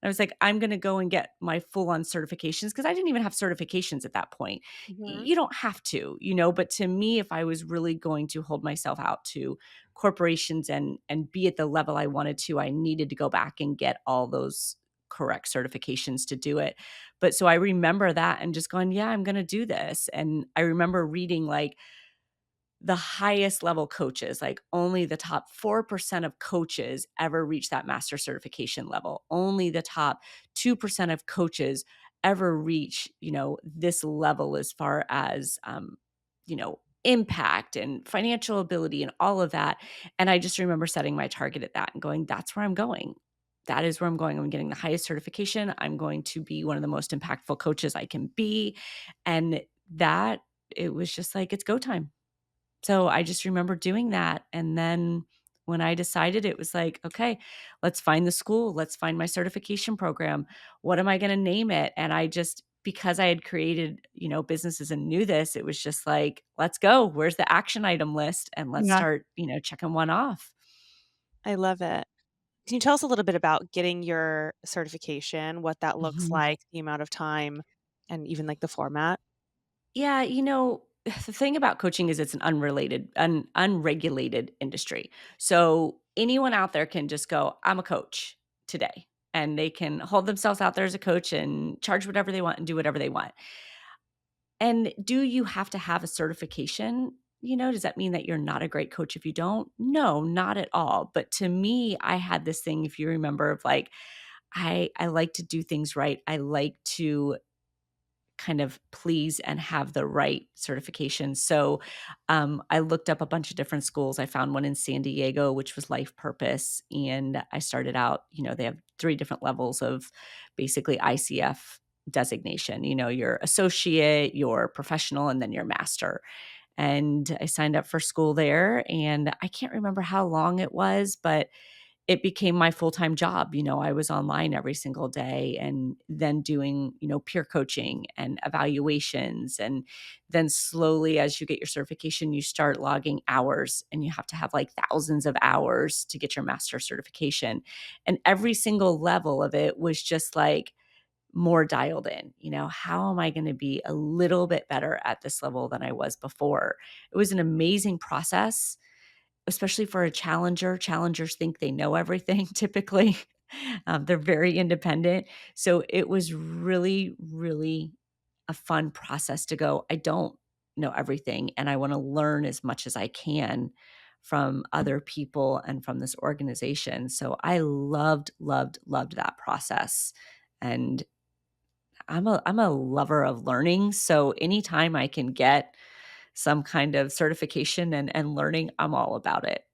I was like, "I'm gonna go and get my full-on certifications," because I didn't even have certifications at that point. Mhm. You don't have to, but to me, if I was really going to hold myself out to corporations and be at the level I wanted to, I needed to go back and get all those correct certifications to do it. But so I remember that and just going, "Yeah, I'm gonna do this." And I remember reading, like, the highest level coaches, like only the top 4% of coaches ever reach that master certification level. Only the top 2% of coaches ever reach, this level as far as, impact and financial ability and all of that. And I just remember setting my target at that and going, that's where I'm going. That is where I'm going. I'm getting the highest certification. I'm going to be one of the most impactful coaches I can be. And that, it was just like, it's go time. So I just remember doing that, and then when I decided, it was like, "Okay, let's find the school, let's find my certification program. What am I gonna name it?" And I just, because I had created, businesses and knew this, it was just like, "Let's go. Where's the action item list? And let's Yeah. start, checking one off." I love it. Can you tell us a little bit about getting your certification, what that looks Mhm. like, the amount of time, and even, like, the format? Yeah, the thing about coaching is it's an unregulated industry. So anyone out there can just go, "I'm a coach today." And they can hold themselves out there as a coach and charge whatever they want and do whatever they want. And do you have to have a certification? Does that mean that you're not a great coach if you don't? No, not at all. But to me, I had this thing, if you remember, of like, I like to do things right. I like to kind of please and have the right certification. So I looked up a bunch of different schools. I found one in San Diego, which was Life Purpose. And I started out, they have three different levels of basically ICF designation, your associate, your professional, and then your master. And I signed up for school there. And I can't remember how long it was, but it became my full-time job. I was online every single day and then doing, peer coaching and evaluations. And then slowly, as you get your certification, you start logging hours and you have to have like thousands of hours to get your master certification. And every single level of it was just like more dialed in. How am I going to be a little bit better at this level than I was before? It was an amazing process, especially for a challenger. Challengers think they know everything typically. They're very independent. So it was really, really a fun process to go, I don't know everything, and I want to learn as much as I can from other people and from this organization. So I loved, loved, loved that process. And I'm a lover of learning. So anytime I can get some kind of certification and learning, I'm all about it.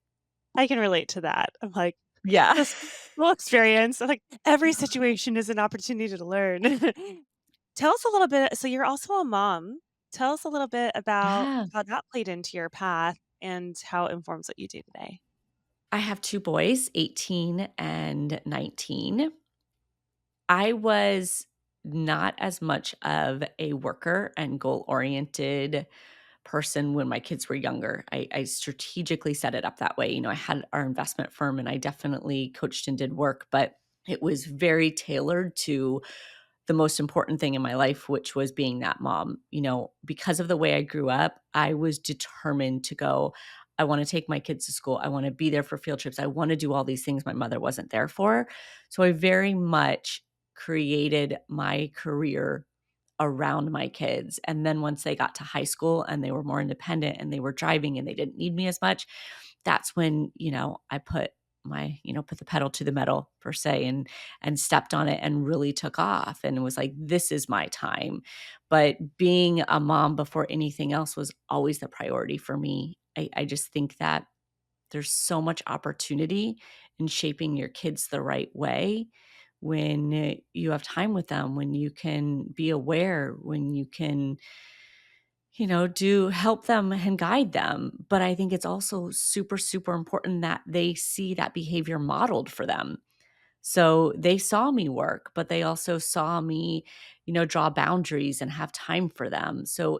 I can relate to that. I'm like, Yeah. this whole experience, I'm like, every situation is an opportunity to learn. Tell us a little bit, so you're also a mom. Tell us a little bit about Yeah. how that played into your path and how it informs what you do today. I have 2 boys, 18 and 19. I was not as much of a worker and goal-oriented person when my kids were younger. I strategically set it up that way. I had our investment firm and I definitely coached and did work, but it was very tailored to the most important thing in my life, which was being that mom. Because of the way I grew up, I was determined to go, I want to take my kids to school. I want to be there for field trips. I want to do all these things my mother wasn't there for. So I very much created my career around my kids. And then once they got to high school and they were more independent and they were driving and they didn't need me as much, that's when, I put the pedal to the metal per se and stepped on it and really took off and was like, this is my time. But being a mom before anything else was always the priority for me. I just think that there's so much opportunity in shaping your kids the right way when you have time with them, when you can be aware, when you can, do help them and guide them. But I think it's also super, super important that they see that behavior modeled for them. So they saw me work, but they also saw me, draw boundaries and have time for them. So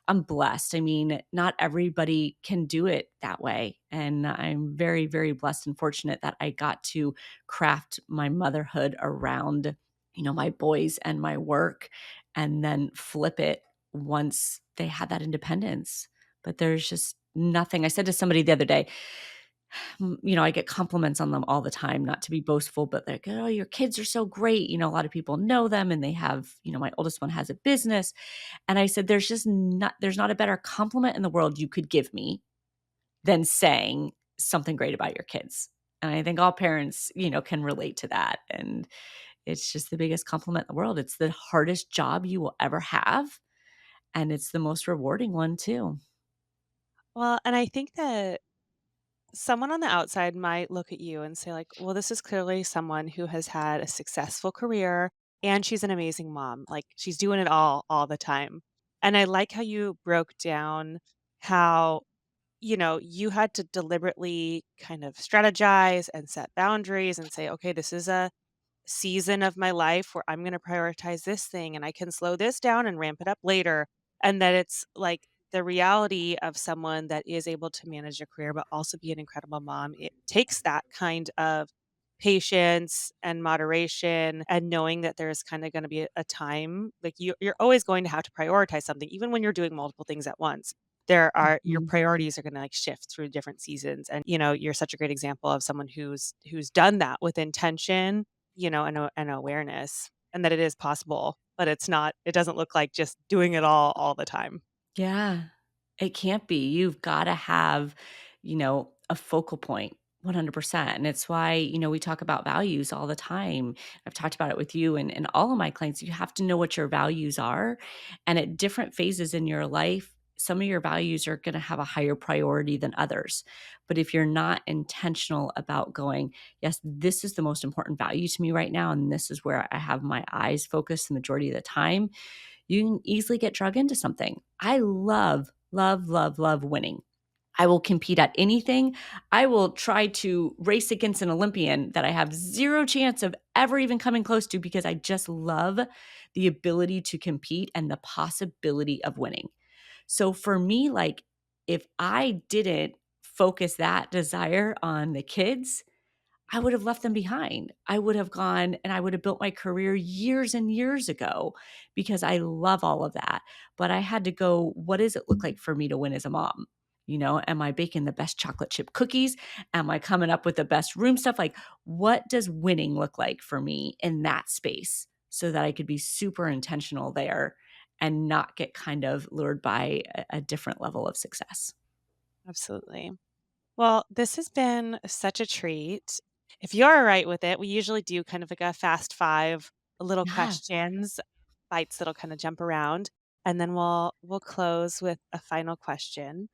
I'm blessed. I mean, not everybody can do it that way. And I'm very, very blessed and fortunate that I got to craft my motherhood around, my boys and my work and then flip it once they had that independence. But there's just nothing. I said to somebody the other day, I get compliments on them all the time, not to be boastful, but like, "Oh, your kids are so great." A lot of people know them and they have, my oldest one has a business. And I said, there's not a better compliment in the world you could give me than saying something great about your kids. And I think all parents, can relate to that. And it's just the biggest compliment in the world. It's the hardest job you will ever have. And it's the most rewarding one too. Well, and I think that someone on the outside might look at you and say, like, well, this is clearly someone who has had a successful career and she's an amazing mom. Like, she's doing it all the time. And I like how you broke down how, you had to deliberately kind of strategize and set boundaries and say, okay, this is a season of my life where I'm gonna prioritize this thing and I can slow this down and ramp it up later. And that it's like the reality of someone that is able to manage a career, but also be an incredible mom. It takes that kind of patience and moderation and knowing that there's kind of going to be a time like you're always going to have to prioritize something even when you're doing multiple things at once. There are your Mhm. priorities are going to like shift through different seasons, and you're such a great example of someone who's done that with intention, and awareness, and that it is possible, but it doesn't look like just doing it all the time. Yeah, it can't be. You've gotta have, a focal point 100%. And it's why, we talk about values all the time. I've talked about it with you and all of my clients. You have to know what your values are. And at different phases in your life, some of your values are going to have a higher priority than others. But if you're not intentional about going, yes, this is the most important value to me right now, and this is where I have my eyes focused the majority of the time, you can easily get drug into something. I love, love, love, love winning. I will compete at anything. I will try to race against an Olympian that I have zero chance of ever even coming close to because I just love the ability to compete and the possibility of winning. So for me, like, if I didn't focus that desire on the kids, I would have left them behind. I would have gone and I would have built my career years and years ago because I love all of that. But I had to go, what does it look like for me to win as a mom? Am I baking the best chocolate chip cookies? Am I coming up with the best room stuff? Like, what does winning look like for me in that space so that I could be super intentional there and not get kind of lured by a different level of success? Absolutely. Well, this has been such a treat. If you're all right with it, we usually do kind of like a fast 5 little Yeah. questions, bites that'll kinda jump around, and then we'll close with a final question.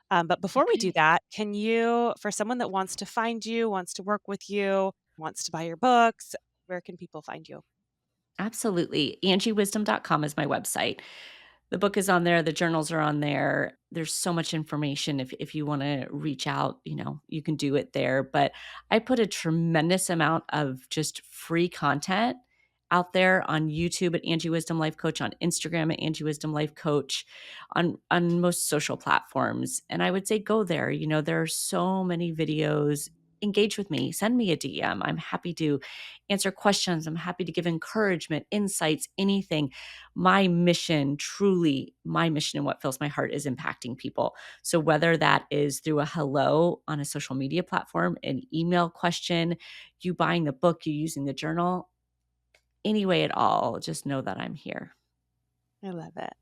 But before we do Okay. that, can you for someone that wants to find you, wants to work with you, wants to buy your books, where can people find you? Absolutely. angiewisdom.com is my website. The book is on there, the journals are on there. There's so much information if you wanna reach out, you can do it there, but I put a tremendous amount of just free content out there on YouTube at Angie Wisdom Life Coach, on Instagram at Angie Wisdom Life Coach, on most social platforms, and I would say go there. There are so many videos. Engage with me, send me a DM. I'm happy to answer questions, I'm happy to give encouragement, insights, anything. My mission, truly, my mission and what fills my heart is impacting people. So whether that is through a hello on a social media platform, an email question, you buying the book, you using the journal, any way at all, just know that I'm here. I love it.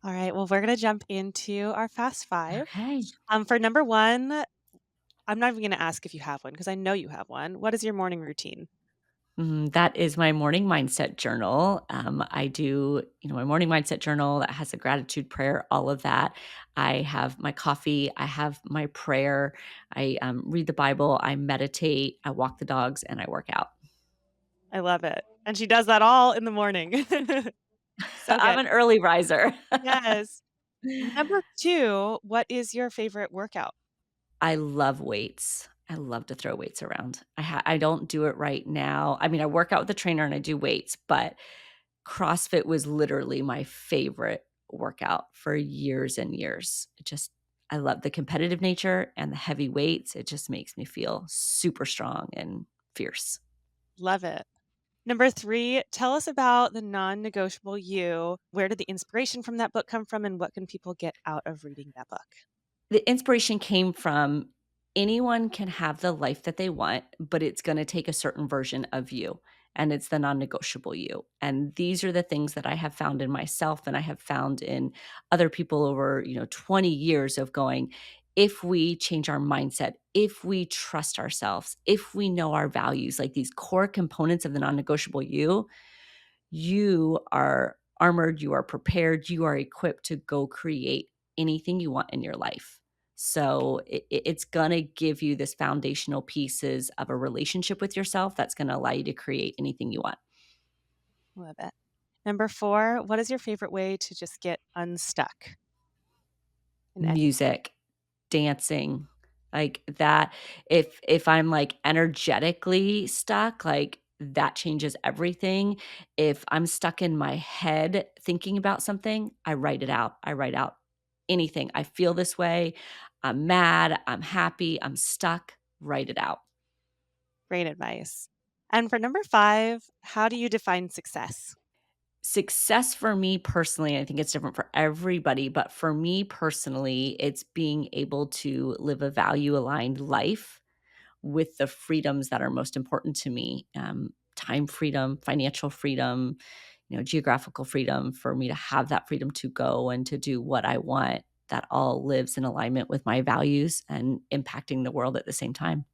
All right, well, we're gonna jump into our fast 5. Okay. For number 1, I'm not even gonna ask if you have one because I know you have one. What is your morning routine? That is my morning mindset journal. I do, my morning mindset journal that has a gratitude prayer, all of that. I have my coffee. I have my prayer. I read the Bible. I meditate. I walk the dogs, and I work out. I love it. And she does that all in the morning. So I'm good. an early riser. Yes. Number 2, what is your favorite workout? I love weights. I love to throw weights around. I don't do it right now. I mean, I work out with a trainer and I do weights, but CrossFit was literally my favorite workout for years and years. I love the competitive nature and the heavy weights. It just makes me feel super strong and fierce. Love it. Number 3, tell us about the non-negotiable you. Where did the inspiration from that book come from, and what can people get out of reading that book? The inspiration came from anyone can have the life that they want, but it's gonna take a certain version of you, and it's the non-negotiable you, and these are the things that I have found in myself and I have found in other people over, 20 years of going, if we change our mindset, if we trust ourselves, if we know our values, like these core components of the non-negotiable you are armored, you are prepared, you are equipped to go create anything you want in your life. So it's going to give you this foundational pieces of a relationship with yourself that's going to allow you to create anything you want. Love it. Number 4, what is your favorite way to just get unstuck in anything? Music, dancing, like that. If I'm like energetically stuck, like that changes everything. If I'm stuck in my head thinking about something, I write it out. I write out anything. I feel this way. I'm mad. I'm happy. I'm stuck. Write it out. Great advice. And for number 5, how do you define success? Success for me personally, I think it's different for everybody, but for me personally, it's being able to live a value aligned life with the freedoms that are most important to me. Time freedom, financial freedom, geographical freedom, for me to have that freedom to go and to do what I want. That all lives in alignment with my values and impacting the world at the same time.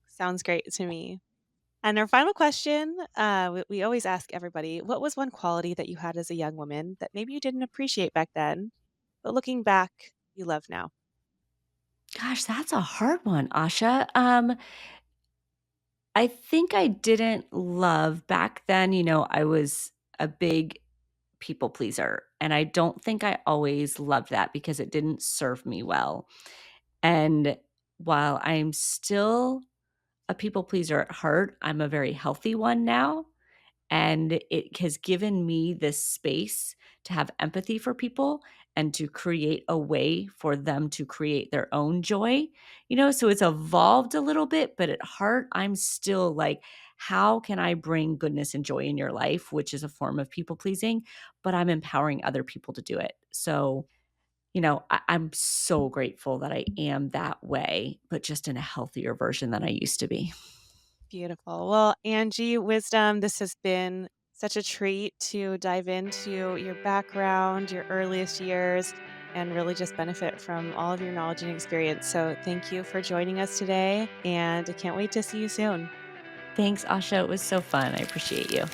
Sounds great to me. And our final question, we always ask everybody, what was one quality that you had as a young woman that maybe you didn't appreciate back then, but looking back, you love now? Gosh, that's a hard one, Asha. I think I didn't love back then, I was a big people pleaser. And I don't think I always loved that because it didn't serve me well. And while I'm still a people pleaser at heart, I'm a very healthy one now. And it has given me this space to have empathy for people and to create a way for them to create their own joy. So it's evolved a little bit, but at heart, I'm still like, how can I bring goodness and joy in your life, which is a form of people pleasing, but I'm empowering other people to do it. So, I'm so grateful that I am that way, but just in a healthier version than I used to be. Beautiful. Well, Angie Wisdom, this has been such a treat to dive into your background, your earliest years, and really just benefit from all of your knowledge and experience. So, thank you for joining us today, and I can't wait to see you soon. Thanks, Asha. It was so fun. I appreciate you.